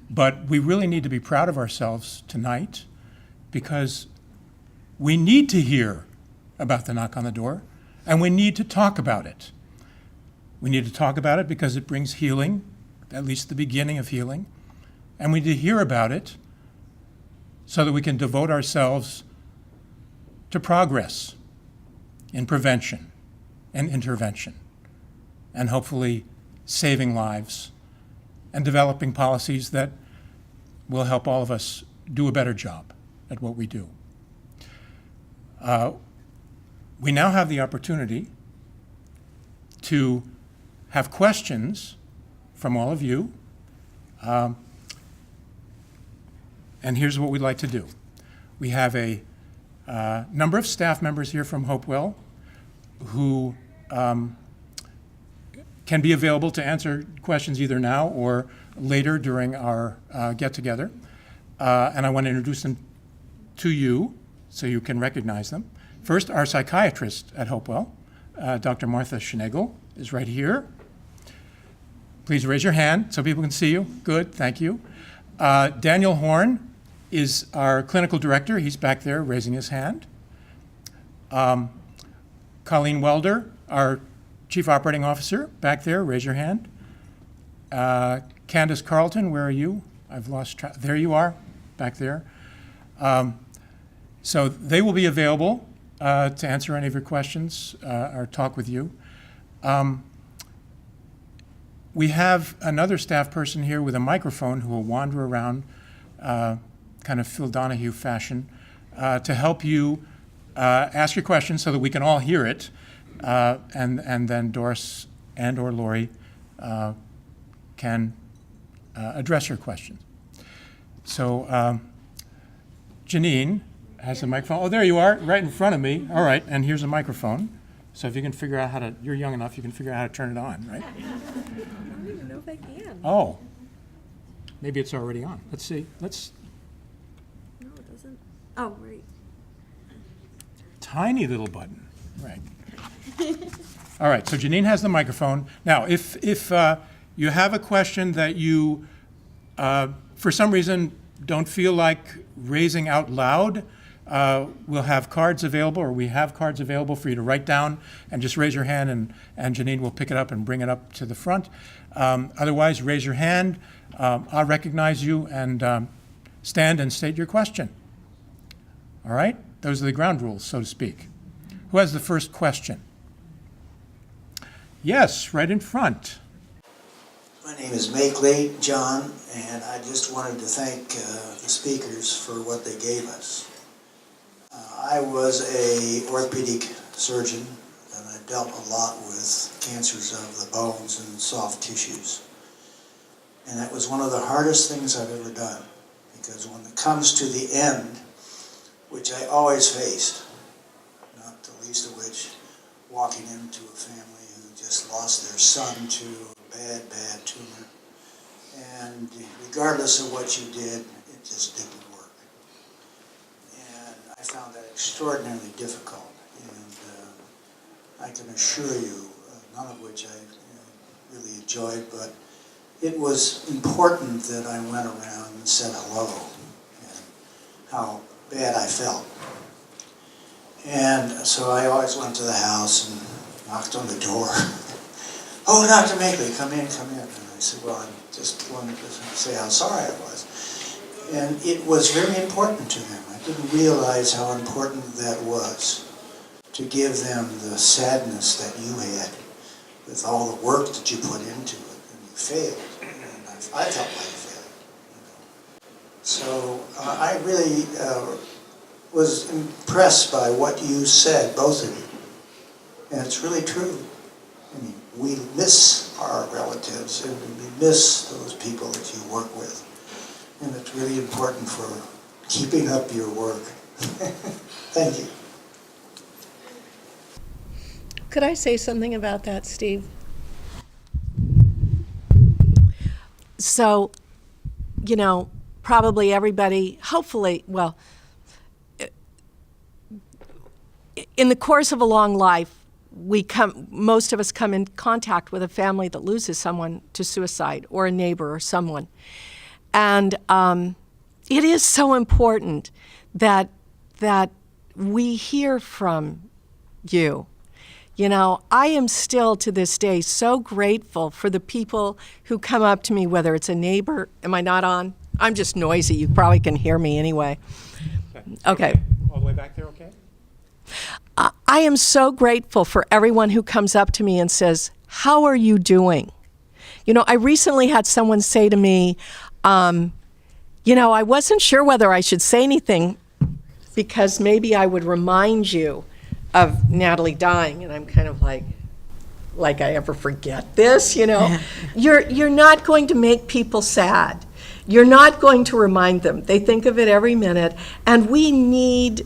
But we really need to be proud of ourselves tonight because we need to hear about the knock on the door, and we need to talk about it. We need to talk about it because it brings healing, at least the beginning of healing, and we need to hear about it so that we can devote ourselves to progress in prevention and intervention, and hopefully saving lives and developing policies that will help all of us do a better job at what we do. We now have the opportunity to have questions from all of you. And here's what we'd like to do. We have a number of staff members here from Hopewell who can be available to answer questions either now or later during our get-together. And I want to introduce them to you so you can recognize them. First, our psychiatrist at Hopewell, Dr. Martha Schnegel, is right here. Please raise your hand so people can see you. Good, thank you. Daniel Horn is our clinical director. He's back there raising his hand. Colleen Welder, our chief operating officer, back there, raise your hand. Candace Carlton, where are you? I've lost track. There you are, back there. So they will be available to answer any of your questions or talk with you. We have another staff person here with a microphone who will wander around kind of Phil Donahue fashion to help you ask your questions so that we can all hear it, and then Doris and or Lori can address your questions. So Janine has a microphone. Oh, there you are, right in front of me. All right, and here's a microphone. So if you can figure out how to, you're young enough, you can figure out how to turn it on, right? I don't even know if I can. Oh, maybe it's already on. Let's see. No, it doesn't. Oh, right. Tiny little button, right. All right, so Janine has the microphone. Now, if you have a question that you, for some reason, don't feel like raising out loud, we'll have cards available, or we have cards available for you to write down, and just raise your hand, and Janine will pick it up and bring it up to the front. Otherwise, raise your hand. I'll recognize you and stand and state your question. All right? Those are the ground rules, so to speak. Who has the first question? Yes, right in front. My name is Makeley John, and I just wanted to thank the speakers for what they gave us. I was a orthopedic surgeon, and I dealt a lot with cancers of the bones and soft tissues. And that was one of the hardest things I've ever done, because when it comes to the end, which I always faced, not the least of which walking into a family who just lost their son to a bad, bad tumor. And regardless of what you did, it just didn't work. And I found that extraordinarily difficult. And I can assure you, none of which I really enjoyed, but it was important that I went around and said hello and how bad I felt. And so I always went to the house and knocked on the door. Oh, Dr. Makeley, come in, come in. And I said, well, I just wanted to say how sorry I was. And it was very important to them. I didn't realize how important that was, to give them the sadness that you had with all the work that you put into it, and you failed. And I felt like a failure. So I really was impressed by what you said, both of you. And it's really true. I mean, we miss our relatives, and we miss those people that you work with. And it's really important for keeping up your work. Thank you. Could I say something about that, Steve? So, you know, probably everybody, hopefully, well, in the course of a long life, most of us come in contact with a family that loses someone to suicide, or a neighbor or someone. And it is so important that we hear from you. You know, I am still to this day so grateful for the people who come up to me, whether it's a neighbor. Am I not on? I'm just noisy. You probably can hear me anyway. Okay. All the way back there, okay? I am so grateful for everyone who comes up to me and says, how are you doing? You know, I recently had someone say to me, you know, I wasn't sure whether I should say anything because maybe I would remind you of Natalie dying. And I'm kind of like I ever forget this, you know? You're not going to make people sad. You're not going to remind them. They think of it every minute. And we need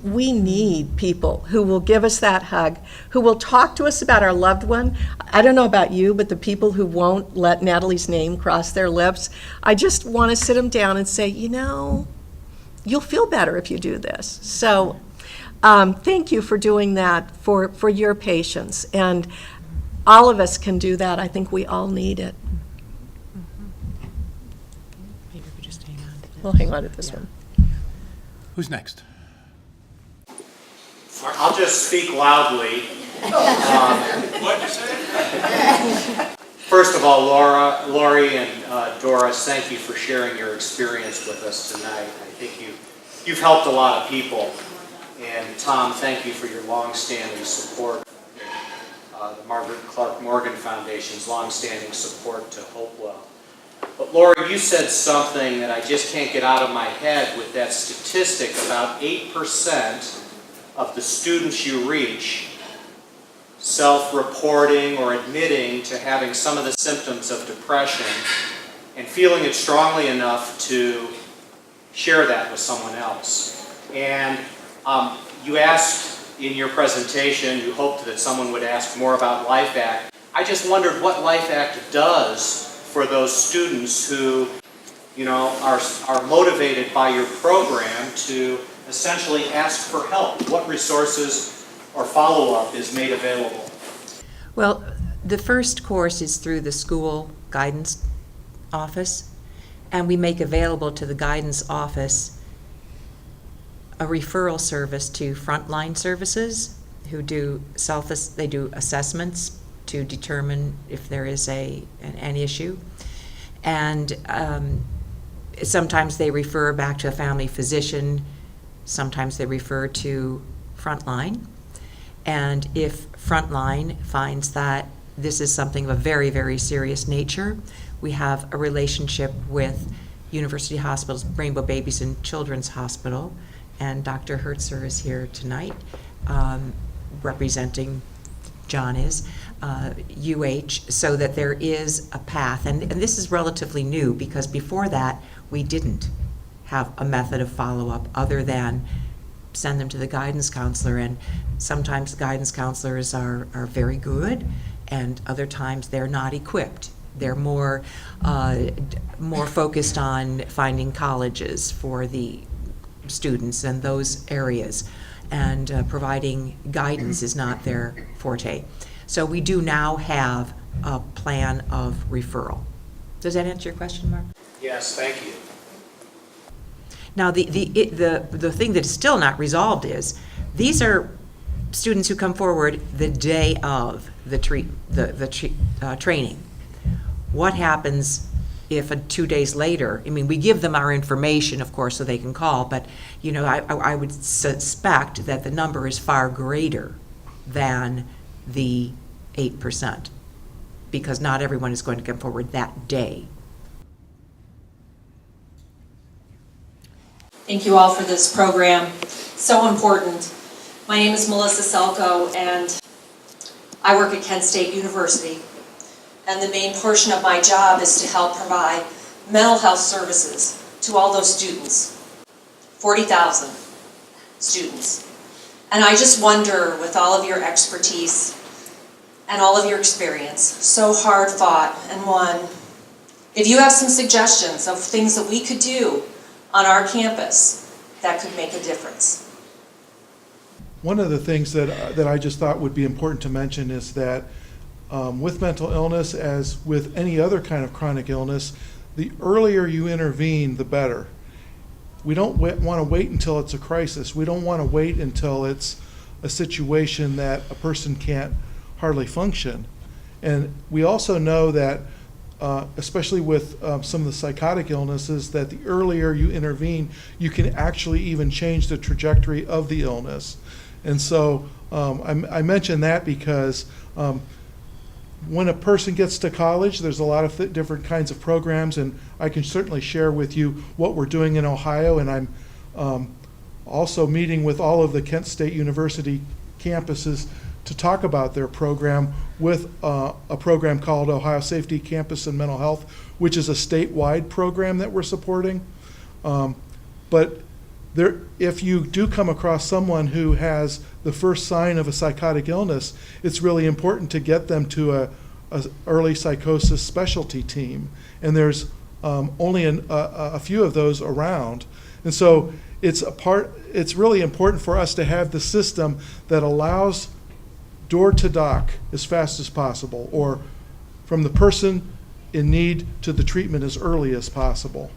people who will give us that hug, who will talk to us about our loved one. I don't know about you, but the people who won't let Natalie's name cross their lips, I just want to sit them down and say, you'll feel better if you do this. So thank you for doing that for your patients. And all of us can do that. I think we all need it. Maybe we just hang on to this. We'll hang on to this one. Who's next? I'll just speak loudly. What'd you say? First of all, Lori and Doris, thank you for sharing your experience with us tonight. I think you've helped a lot of people. And Tom, thank you for your long-standing support. The Margaret Clark Morgan Foundation's long-standing support to Hopewell. But Lori, you said something that I just can't get out of my head with that statistic. About 8% of the students you reach self-reporting or admitting to having some of the symptoms of depression and feeling it strongly enough to share that with someone else. And you asked in your presentation, you hoped that someone would ask more about Life Act. I just wondered what Life Act does for those students who, are motivated by your program to essentially ask for help. What resources or follow-up is made available? Well, the first course is through the school guidance office, and we make available to the guidance office a referral service to frontline services who do assessments to determine if there is an issue. And sometimes they refer back to a family physician, sometimes they refer to frontline. And if frontline finds that this is something of a very, very serious nature, we have a relationship with University Hospital's Rainbow Babies and Children's Hospital, and Dr. Hertzer is here tonight, representing John is, UH, so that there is a path. And this is relatively new, because before that, we didn't have a method of follow-up other than send them to the guidance counselor. And sometimes guidance counselors are very good, and other times they're not equipped. They're more focused on finding colleges for the students and those areas, and providing guidance is not their forte. So we do now have a plan of referral. Does that answer your question, Mark? Yes, thank you. Now, the thing that is still not resolved is, these are students who come forward the day of the training. What happens if 2 days later, we give them our information, of course, so they can call, but, I would suspect that the number is far greater than the 8%, because not everyone is going to come forward that day. Thank you all for this program. So important. My name is Melissa Selko, and I work at Kent State University. And the main portion of my job is to help provide mental health services to all those students, 40,000 students. And I just wonder, with all of your expertise and all of your experience, so hard fought and won, if you have some suggestions of things that we could do on our campus that could make a difference. One of the things that I just thought would be important to mention is that with mental illness, as with any other kind of chronic illness, the earlier you intervene, the better. We don't want to wait until it's a crisis. We don't want to wait until it's a situation that a person can't hardly function. And we also know that, especially with some of the psychotic illnesses, that the earlier you intervene, you can actually even change the trajectory of the illness. And so I mention that because when a person gets to college, there's a lot of different kinds of programs, and I can certainly share with you what we're doing in Ohio, and I'm also meeting with all of the Kent State University campuses to talk about their program with a program called Ohio Safety Campus and Mental Health, which is a statewide program that we're supporting. But if you do come across someone who has the first sign of a psychotic illness, it's really important to get them to a early psychosis specialty team. And there's only a few of those around. And so it's really important for us to have the system that allows door to doc as fast as possible, or from the person in need to the treatment as early as possible.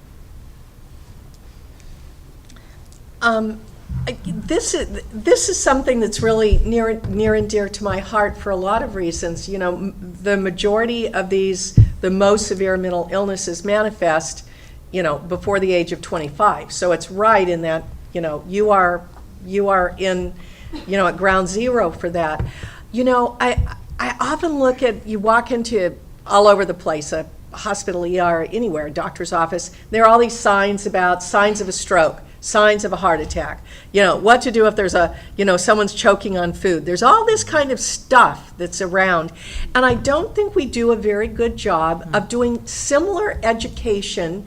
This is something that's really near and dear to my heart for a lot of reasons. You know, the majority of the most severe mental illnesses manifest, you know, before the age of 25. So it's right in that, you know, you are in, you know, at ground zero for that. You know, I often look at, you walk into all over the place, a hospital, ER, anywhere, a doctor's office, there are all these signs about signs of a stroke, signs of a heart attack, you know, what to do if there's someone's choking on food. There's all this kind of stuff that's around. And I don't think we do a very good job of doing similar education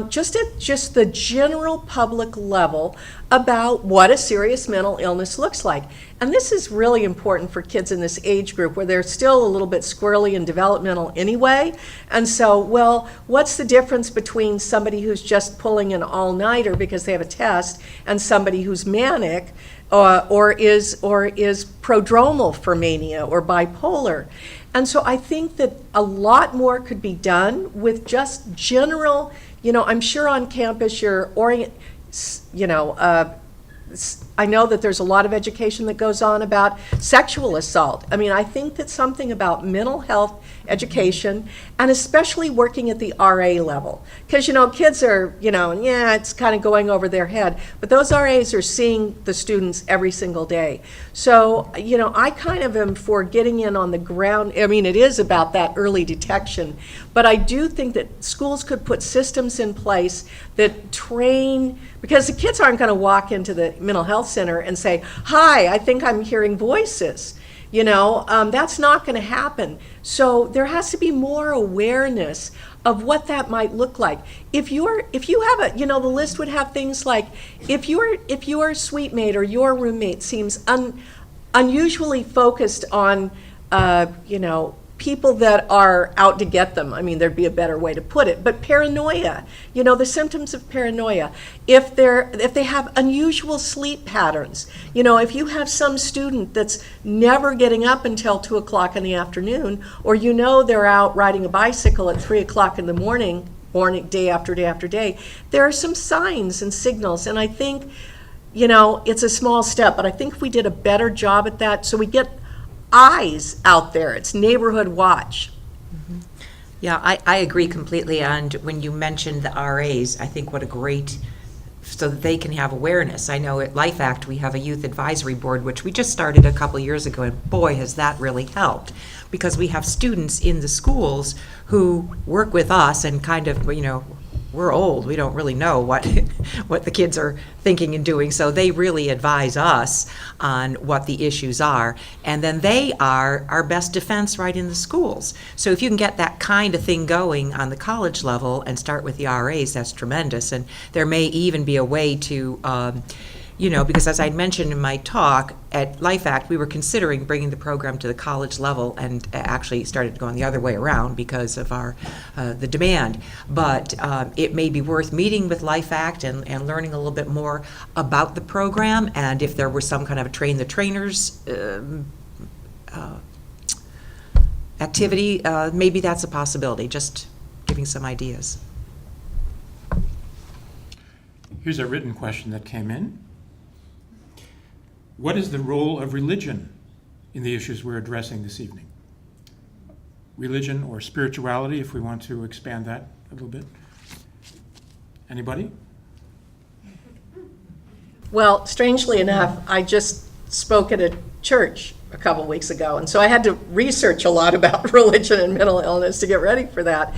just at the general public level about what a serious mental illness looks like. And this is really important for kids in this age group where they're still a little bit squirrely and developmental anyway. And so, well, what's the difference between somebody who's just pulling an all-nighter because they have a test and somebody who's manic or is prodromal for mania or bipolar? And so I think that a lot more could be done with just general, you know, I'm sure on campus I know that there's a lot of education that goes on about sexual assault. I mean, I think that something about mental health education, and especially working at the RA level, because, you know, kids are, you know, yeah, it's kind of going over their head, but those RAs are seeing the students every single day. So, you know, I kind of am for getting in on the ground. I mean, it is about that early detection, but I do think that schools could put systems in place that train, because the kids aren't going to walk into the mental health center and say, hi, I think I'm hearing voices. You know, that's not going to happen. So there has to be more awareness of what that might look like. If you have a, you know, the list would have things like, if your suite mate or your roommate seems unusually focused on, you know, people that are out to get them. I mean, there'd be a better way to put it, but paranoia, you know, the symptoms of paranoia. If they have unusual sleep patterns, you know, if you have some student that's never getting up until 2 o'clock in the afternoon, or you know they're out riding a bicycle at 3 o'clock in the morning, day after day after day, there are some signs and signals. And I think, you know, it's a small step, but I think if we did a better job at that, so we get eyes out there, it's neighborhood watch. Yeah, I agree completely. And when you mentioned the RAs, I think what a great, so that they can have awareness. I know at Life Act we have a youth advisory board, which we just started a couple years ago, and boy, has that really helped. Because we have students in the schools who work with us and kind of, you know, we're old, we don't really know what the kids are thinking and doing, so they really advise us on what the issues are, and then they are our best defense right in the schools. So if you can get that kind of thing going on the college level and start with the RAs, that's tremendous. And there may even be a way to you know, because as I mentioned in my talk, at Life Act, we were considering bringing the program to the college level, and actually started going the other way around because of our the demand. But it may be worth meeting with Life Act and learning a little bit more about the program, and if there were some kind of a train the trainers activity, maybe that's a possibility, just giving some ideas. Here's a written question that came in. What is the role of religion in the issues we're addressing this evening? Religion or spirituality, if we want to expand that a little bit. Anybody? Well, strangely enough, I just spoke at a church a couple weeks ago, and so I had to research a lot about religion and mental illness to get ready for that.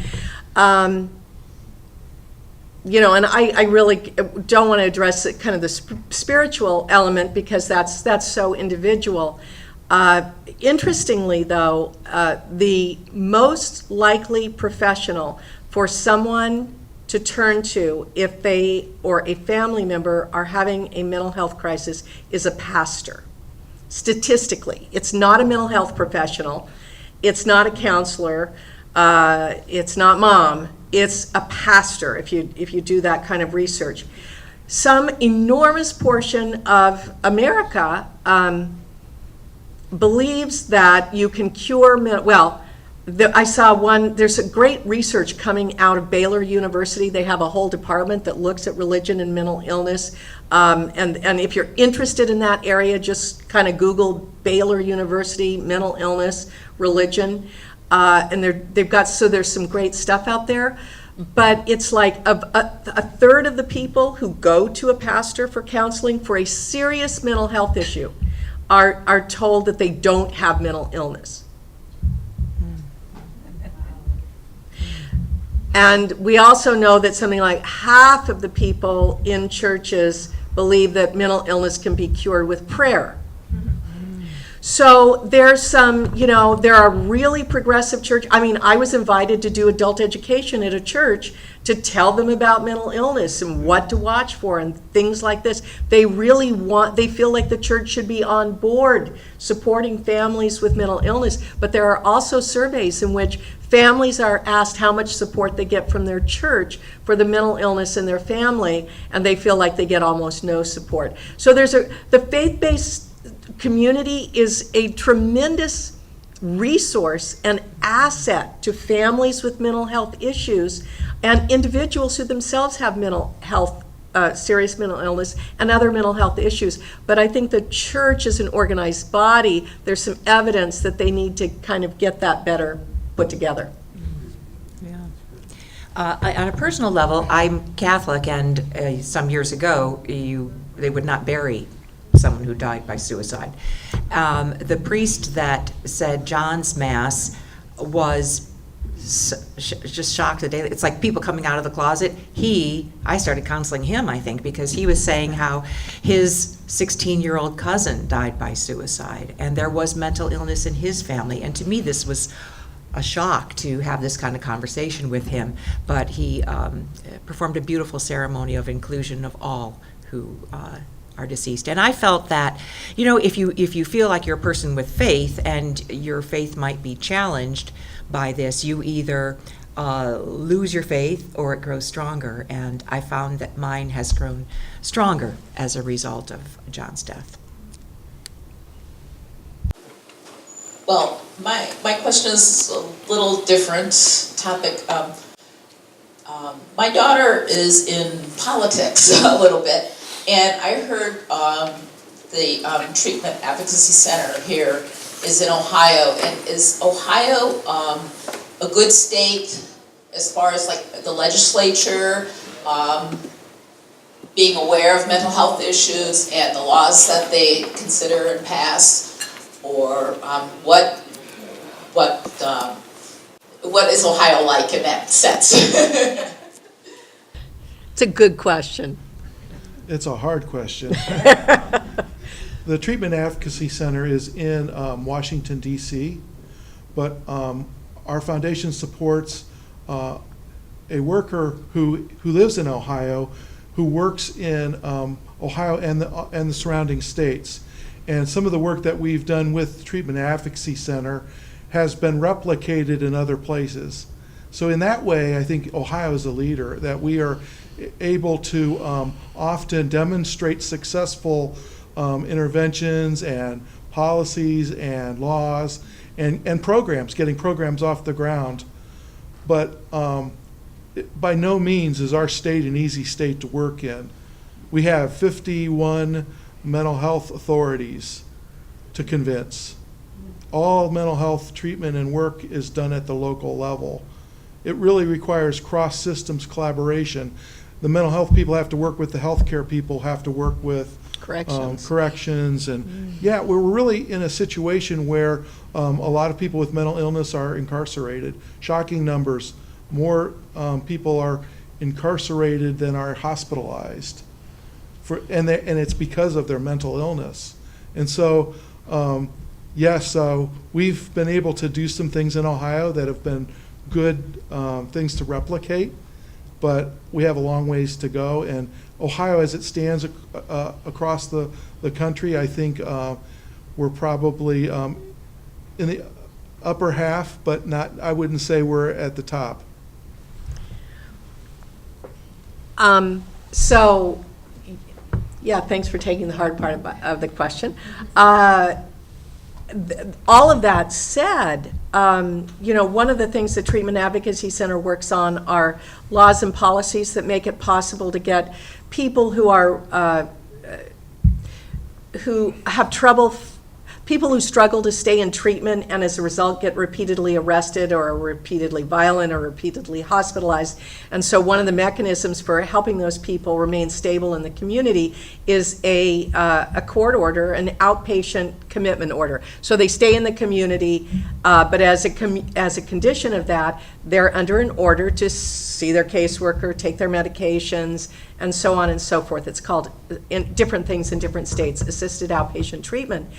You know, and I really don't want to address kind of the spiritual element, because that's so individual. Interestingly, though, the most likely professional for someone to turn to if they or a family member are having a mental health crisis is a pastor. Statistically, it's not a mental health professional, it's not a counselor, it's not mom, it's a pastor if you do that kind of research. Some enormous portion of America believes that you can cure, I saw one, there's a great research coming out of Baylor University. They have a whole department that looks at religion and mental illness. And if you're interested in that area, just kind of Google Baylor University, mental illness, religion. And there's some great stuff out there. But it's like a third of the people who go to a pastor for counseling for a serious mental health issue are told that they don't have mental illness. And we also know that something like half of the people in churches believe that mental illness can be cured with prayer. So there's some, there are really progressive church. I mean, I was invited to do adult education at a church to tell them about mental illness and what to watch for and things like this. They feel like the church should be on board supporting families with mental illness. But there are also surveys in which families are asked how much support they get from their church for the mental illness in their family, and they feel like they get almost no support. So the faith-based community is a tremendous resource and asset to families with mental health issues and individuals who themselves have mental health, serious mental illness and other mental health issues. But I think the church as an organized body, there's some evidence that they need to kind of get that better put together. Yeah. On a personal level, I'm Catholic, and some years ago, they would not bury someone who died by suicide. The priest that said John's Mass was just shocked today. It's like people coming out of the closet. I started counseling him, I think, because he was saying how his 16-year-old cousin died by suicide, and there was mental illness in his family. And to me, this was a shock to have this kind of conversation with him. But he performed a beautiful ceremony of inclusion of all who are deceased. And I felt that, if you feel like you're a person with faith and your faith might be challenged by this, you either lose your faith or it grows stronger. And I found that mine has grown stronger as a result of John's death. Well, my question is a little different topic. My daughter is in politics a little bit. And I heard the Treatment Advocacy Center here is in Ohio. And is Ohio a good state as far as like the legislature being aware of mental health issues and the laws that they consider and pass? Or what is Ohio like in that sense? It's a good question. It's a hard question. The Treatment Advocacy Center is in Washington, D.C., but our foundation supports a worker who lives in Ohio, who works in Ohio and the surrounding states. And some of the work that we've done with the Treatment Advocacy Center has been replicated in other places. So in that way, I think Ohio is a leader, that we are able to often demonstrate successful interventions and policies and laws and programs, getting programs off the ground. But by no means is our state an easy state to work in. We have 51 mental health authorities to convince. All mental health treatment and work is done at the local level. It really requires cross-systems collaboration. The mental health people have to work with the healthcare people, have to work with corrections. And yeah, we're really in a situation where a lot of people with mental illness are incarcerated. Shocking numbers. More people are incarcerated than are hospitalized. And it's because of their mental illness. And so yes, we've been able to do some things in Ohio that have been good things to replicate, but we have a long ways to go. And Ohio, as it stands across the country, I think we're probably in the upper half, but not, I wouldn't say we're at the top. So, yeah, thanks for taking the hard part of the question. All of that said, one of the things the Treatment Advocacy Center works on are laws and policies that make it possible to get people who are who have trouble, people who struggle to stay in treatment and as a result get repeatedly arrested or are repeatedly violent or repeatedly hospitalized. And so one of the mechanisms for helping those people remain stable in the community is a court order, an outpatient commitment order. So they stay in the community, but as a condition of that, they're under an order to see their caseworker, take their medications, and so on and so forth. It's called, in different things in different states, assisted outpatient treatment.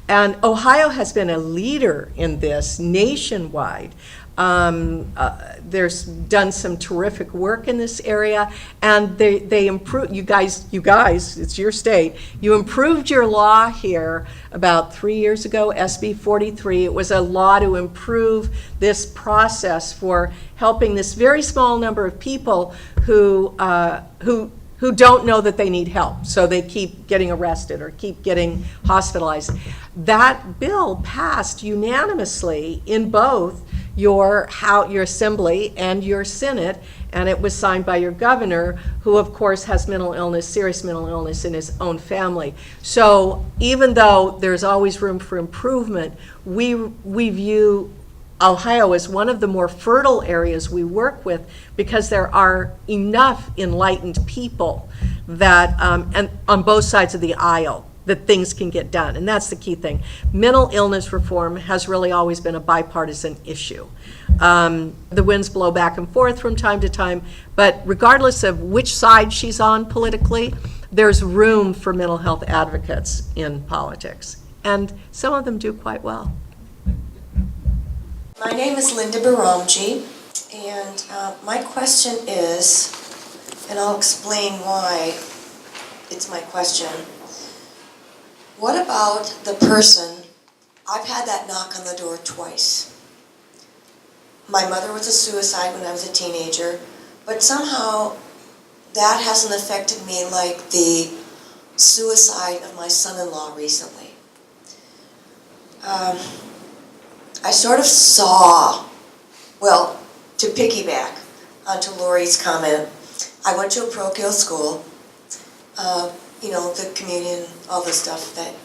And Ohio has been a leader in this nationwide. There's done some terrific work in this area, and they improve. You guys, it's your state. You improved your law here about 3 years ago, SB 43. It was a law to improve this process for helping this very small number of people who don't know that they need help, so they keep getting arrested or keep getting hospitalized. That bill passed unanimously in both your assembly and your Senate, and it was signed by your governor, who of course has mental illness, serious mental illness in his own family. So even though there's always room for improvement, we view Ohio is one of the more fertile areas we work with because there are enough enlightened people that, and on both sides of the aisle, that things can get done. And that's the key thing. Mental illness reform has really always been a bipartisan issue. The winds blow back and forth from time to time, but regardless of which side she's on politically, there's room for mental health advocates in politics. And some of them do quite well. My name is Linda Baramji, and my question is, and I'll explain why it's my question. What about the person, I've had that knock on the door twice. My mother was a suicide when I was a teenager, but somehow that hasn't affected me like the suicide of my son-in-law recently. I sort of saw, well, to piggyback onto Lori's comment, I went to a parochial school, the communion, all the stuff that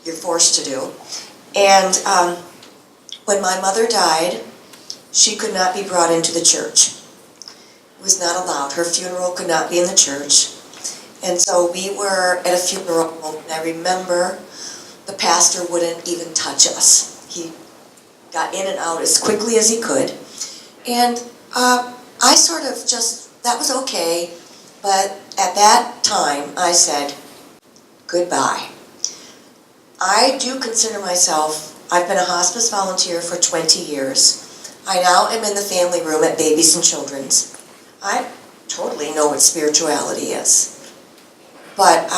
you're forced to do. And when my mother died, she could not be brought into the church. It was not allowed. Her funeral could not be in the church. And so we were at a funeral home, and I remember the pastor wouldn't even touch us. He got in and out as quickly as he could. And I sort of just, that was okay, but at that time I said, goodbye. I do consider myself, I've been a hospice volunteer for 20 years. I now am in the family room at Babies and Children's. I totally know what spirituality is. But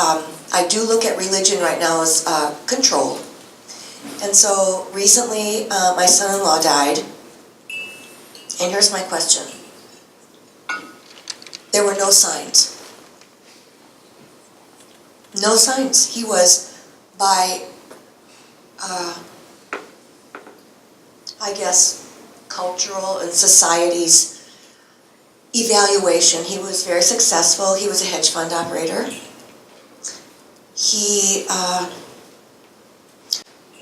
I do look at religion right now as control. And so recently my son-in-law died. And here's my question. There were no signs. No signs. He was by, I guess, cultural and society's evaluation. He was very successful. He was a hedge fund operator. He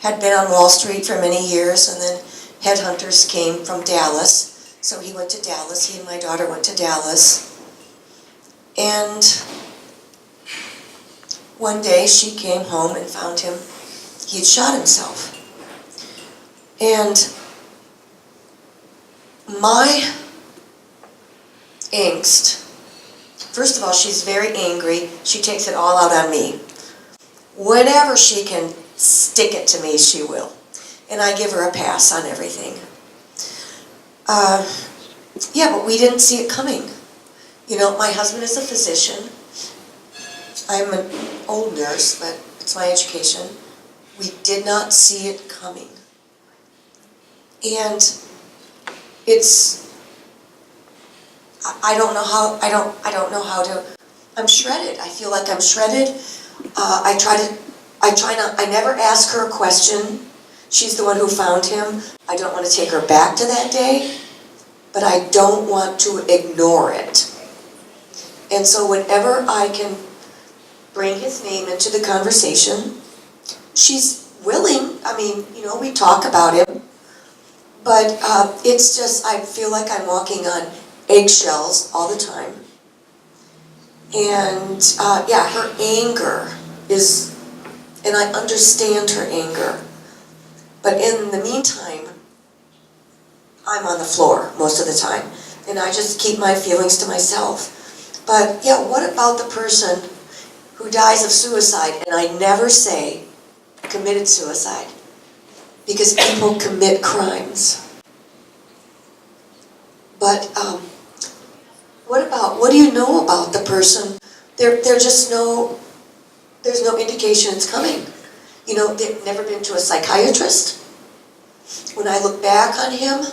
had been on Wall Street for many years, and then headhunters came from Dallas. So he went to Dallas. He and my daughter went to Dallas. And one day she came home and found him, he had shot himself. And my angst, first of all, she's very angry. She takes it all out on me. Whenever she can stick it to me, she will. And I give her a pass on everything. Yeah, but we didn't see it coming. You know, my husband is a physician. I'm an old nurse, but it's my education. We did not see it coming. And it's, I don't know how to, I'm shredded. I feel like I'm shredded. I never ask her a question. She's the one who found him. I don't want to take her back to that day, but I don't want to ignore it. And so whenever I can bring his name into the conversation, she's willing. I mean, you know, we talk about him, but it's just, I feel like I'm walking on eggshells all the time. And yeah, her anger is, and I understand her anger. But in the meantime, I'm on the floor most of the time, and I just keep my feelings to myself. But yeah, what about the person who dies of suicide, and I never say committed suicide, because people commit crimes. But what do you know about the person? There's no indication it's coming. You know, they've never been to a psychiatrist. When I look back on him,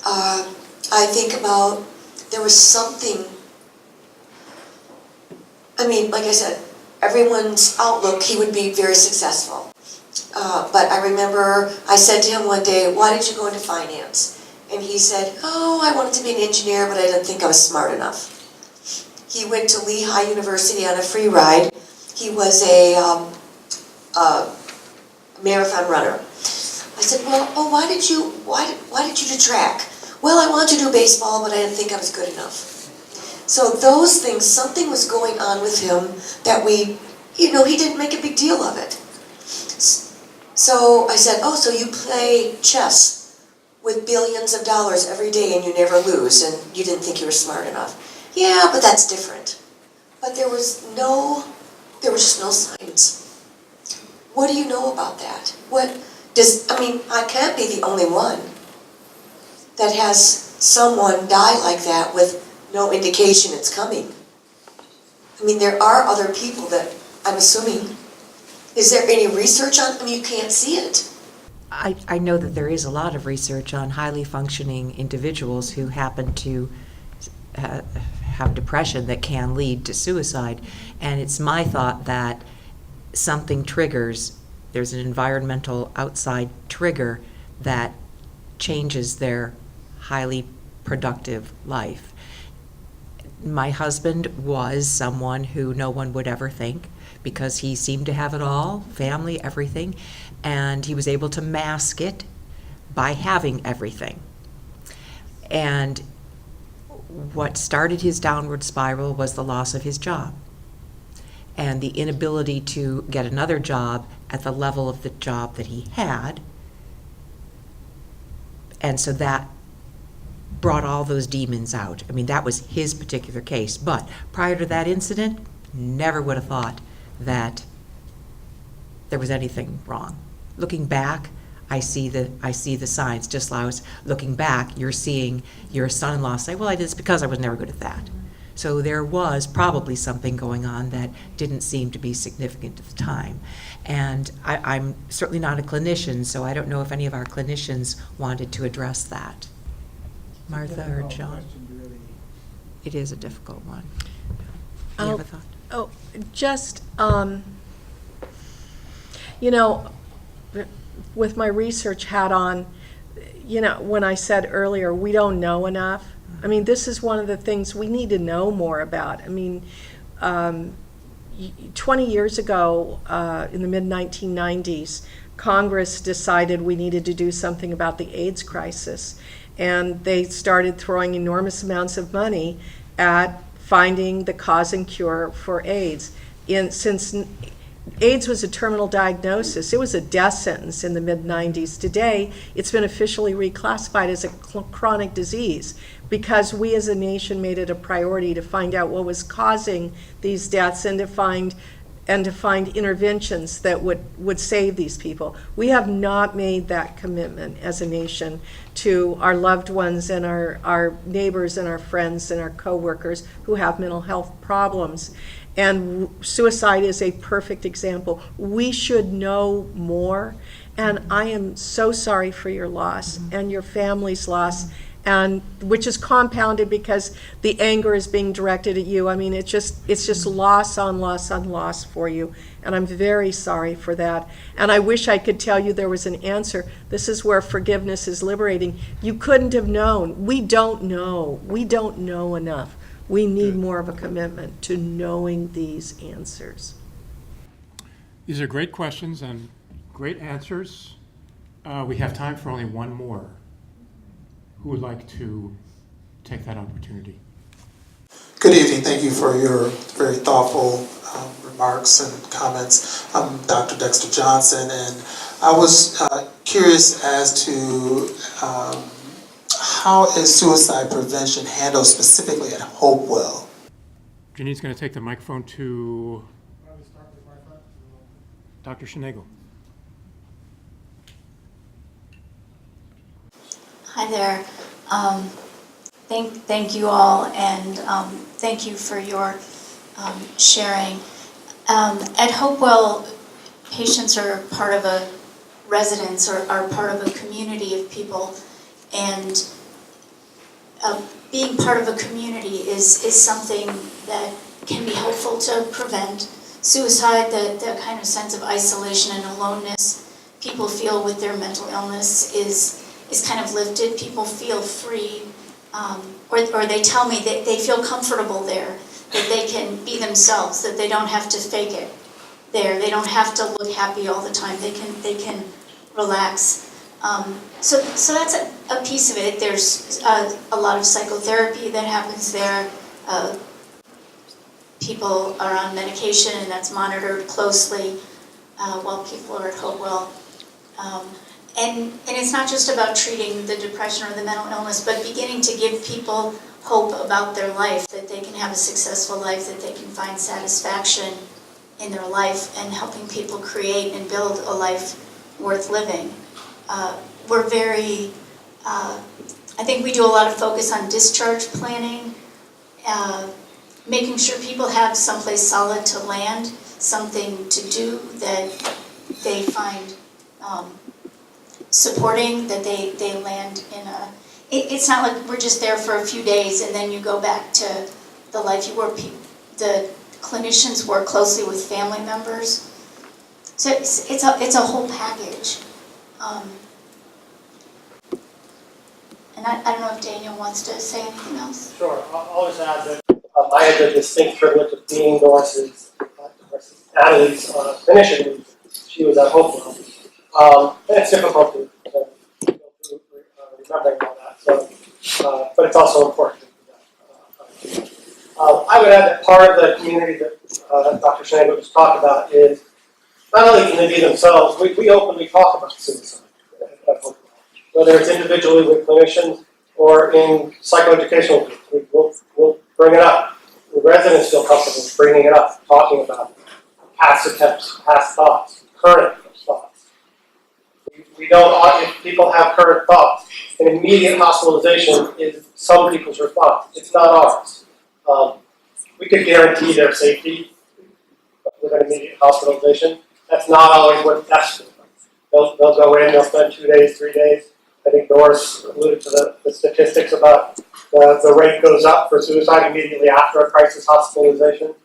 I think about, there was something, I mean, like I said, everyone's outlook, he would be very successful. But I remember I said to him one day, why did you go into finance? And he said, oh, I wanted to be an engineer, but I didn't think I was smart enough. He went to Lehigh University on a free ride. He was a marathon runner. I said, well, oh, why did you do track? Well, I wanted to do baseball, but I didn't think I was good enough. So those things, something was going on with him that he didn't make a big deal of it. So I said, oh, so you play chess with billions of dollars every day and you never lose, and you didn't think you were smart enough. Yeah, but that's different. But there were just no signs. What do you know about that? I can't be the only one that has someone die like that with no indication it's coming. I mean, there are other people that, I'm assuming, is there any research on them? You can't see it. I know that there is a lot of research on highly functioning individuals who happen to have depression that can lead to suicide. And it's my thought that something triggers, there's an environmental outside trigger that changes their highly productive life. My husband was someone who no one would ever think, because he seemed to have it all, family, everything, and he was able to mask it by having everything. And what started his downward spiral was the loss of his job and the inability to get another job at the level of the job that he had. And so that brought all those demons out. I mean, that was his particular case. But prior to that incident, never would have thought that there was anything wrong. Looking back, I see the signs. Just like I was looking back, you're seeing your son-in-law say, well, I did this because I was never good at that. So there was probably something going on that didn't seem to be significant at the time. And I'm certainly not a clinician, so I don't know if any of our clinicians wanted to address that. Martha or John? It is a difficult one. You have a thought? Oh, just, with my research hat on, when I said earlier, we don't know enough. I mean, this is one of the things we need to know more about. I mean, 20 years ago, in the mid-1990s, Congress decided we needed to do something about the AIDS crisis. And they started throwing enormous amounts of money at finding the cause and cure for AIDS. Since AIDS was a terminal diagnosis, it was a death sentence in the mid-90s. Today, it's been officially reclassified as a chronic disease because we as a nation made it a priority to find out what was causing these deaths and to find and to find interventions that would save these people. We have not made that commitment as a nation to our loved ones and our neighbors and our friends and our coworkers who have mental health problems. And suicide is a perfect example. We should know more. And I am so sorry for your loss and your family's loss, and which is compounded because the anger is being directed at you. I mean, it's just loss on loss on loss for you. And I'm very sorry for that. And I wish I could tell you there was an answer. This is where forgiveness is liberating. You couldn't have known. We don't know. We don't know enough. We need more of a commitment to knowing these answers. These are great questions and great answers. We have time for only one more. Who would like to take that opportunity? Good evening. Thank you for your very thoughtful remarks and comments. I'm Dr. Dexter Johnson, and I was curious as to how is suicide prevention handled specifically at Hopewell? Janine's going to take the microphone to Dr. Schneegel. Hi there. Thank you all, and thank you for your sharing. At Hopewell, patients are part of a residence or are part of a community of people, and being part of a community is something that can be helpful to prevent suicide, the kind of sense of isolation and aloneness people feel with their mental illness is kind of lifted. People feel free, or they tell me that they feel comfortable there, that they can be themselves, that they don't have to fake it there. They don't have to look happy all the time. They can relax. So that's a piece of it. There's a lot of psychotherapy that happens there. People are on medication, and that's monitored closely while people are at Hopewell. And it's not just about treating the depression or the mental illness, but beginning to give people hope about their life, that they can have a successful life, that they can find satisfaction in their life, and helping people create and build a life worth living. We're very, I think we do a lot of focus on discharge planning, making sure people have someplace solid to land, something to do that they find supporting, that they land in a, it's not like we're just there for a few days and then you go back to the life you were. The clinicians work closely with family members. So it's a whole package. And I don't know if Daniel wants to say anything else. Sure. I'll just add that I had the distinct privilege of being Doris's Natalie's clinician. She was at Hopewell. And it's difficult to go through remembering all that. So, but it's also important. I would add that part of the community that Dr. Schneegel just talked about is not only can they be themselves, we openly talk about suicide at Hopewell, whether it's individually with clinicians or in psychoeducational groups. We'll bring it up. The residents feel comfortable bringing it up, talking about past attempts, past thoughts, current thoughts. We don't, if people have current thoughts, an immediate hospitalization is some people's response. It's not ours. We could guarantee their safety with an immediate hospitalization. That's not always what's best for them. They'll go in, they'll spend 2 days, 3 days. I think Doris alluded to the statistics about the rate goes up for suicide immediately after a crisis hospitalization.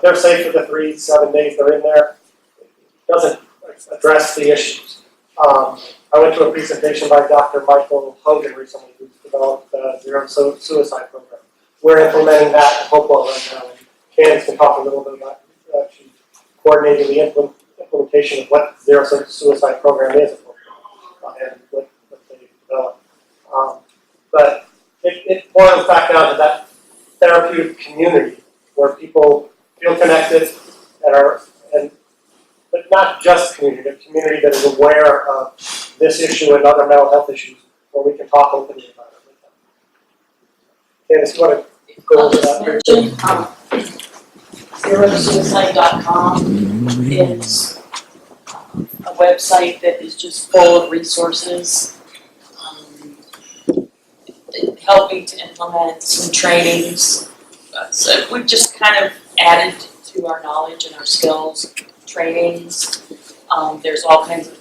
They're safe for the 3-7 days they're in there. It doesn't address the issues. I went to a presentation by Dr. Michael Hogan recently, who's developed the Zero Suicide Program. We're implementing that at Hopewell right now, and Candace can talk a little bit about she's coordinating the implementation of what Zero Suicide Program is at Hopewell and what they developed. But it boils back down to that therapeutic community where people feel connected but not just community, a community that is aware of this issue and other mental health issues where we can talk openly about it with them. Candace, you want to go over that? zerosuicide.com is a website that is just full of resources, helping to implement some trainings. So we've just kind of added to our knowledge and our skills, trainings. There's all kinds of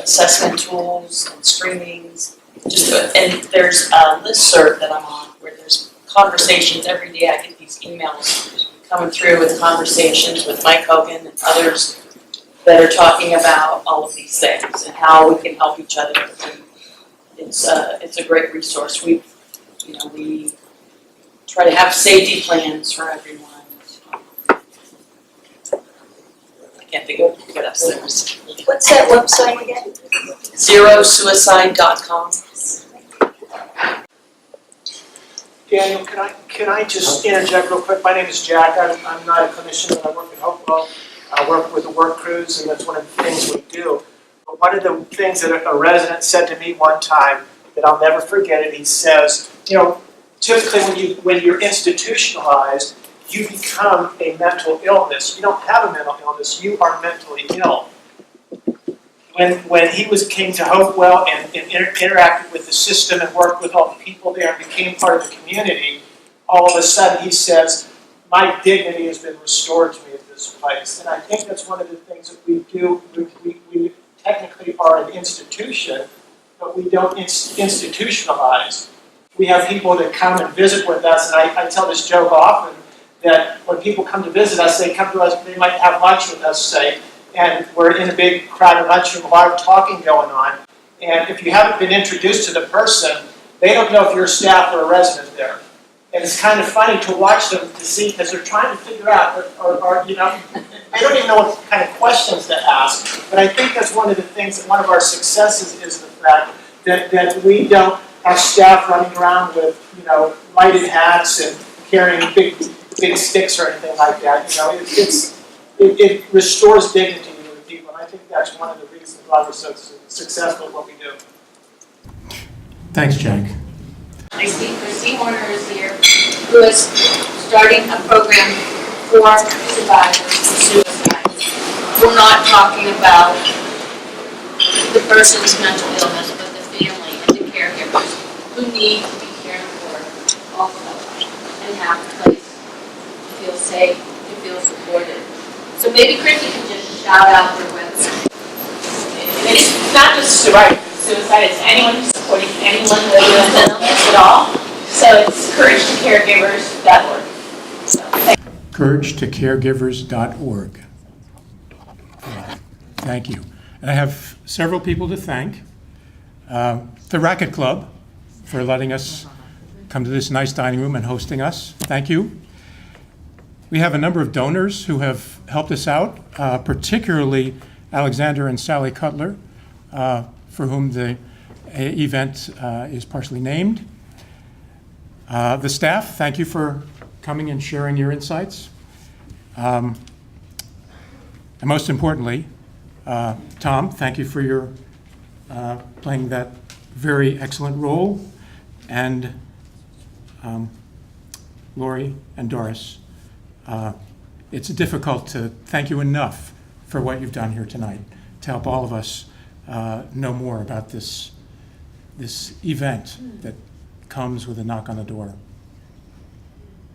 assessment tools and screenings. And there's a listserv that I'm on where there's conversations every day. I get these emails coming through with conversations with Mike Hogan and others that are talking about all of these things and how we can help each other. It's a great resource. We try to have safety plans for everyone. I can't think of what else there is. What's that website again? zerosuicide.com. Daniel, can I just interject real quick? My name is Jack. I'm not a clinician, but I work at Hopewell. I work with the work crews, and that's one of the things we do. But one of the things that a resident said to me one time that I'll never forget it, he says, typically when you're institutionalized, you become a mental illness. You don't have a mental illness, you are mentally ill. When he came to Hopewell and interacted with the system and worked with all the people there and became part of the community, all of a sudden he says, my dignity has been restored to me at this place. And I think that's one of the things that we do. We technically are an institution, but we don't institutionalize. We have people that come and visit with us, and I tell this joke often that when people come to visit us, they come to us, they might have lunch with us, say, and we're in a big crowded lunchroom, a lot of talking going on. And if you haven't been introduced to the person, they don't know if you're a staff or a resident there. And it's kind of funny to watch them to see, because they're trying to figure out, or they don't even know what kind of questions to ask. But I think that's one of the things, that one of our successes is the fact that we don't have staff running around with, lighted hats and carrying big sticks or anything like that. It restores dignity to the people, and I think that's one of the reasons why we're so successful at what we do. Thanks, Jack. Christine Warner is here, who is starting a program for survivors of suicide. We're not talking about the person's mental illness, but the family and the caregivers who need to be cared for also and have a place to feel safe, to feel supported. So maybe Christy can just shout out their website. And it's not just survivors of suicide, it's anyone who's supporting anyone living with mental illness at all. So it's couragetocaregivers.org. couragetocaregivers.org. Thank you. And I have several people to thank. The Racket Club for letting us come to this nice dining room and hosting us. Thank you. We have a number of donors who have helped us out, particularly Alexander and Sally Cutler, for whom the event is partially named. The staff, thank you for coming and sharing your insights. And most importantly, Tom, thank you for your playing that very excellent role. And Lori and Doris, it's difficult to thank you enough for what you've done here tonight to help all of us know more about this event that comes with a knock on the door,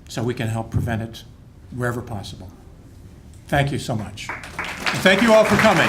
so we can help prevent it wherever possible. Thank you so much. And thank you all for coming.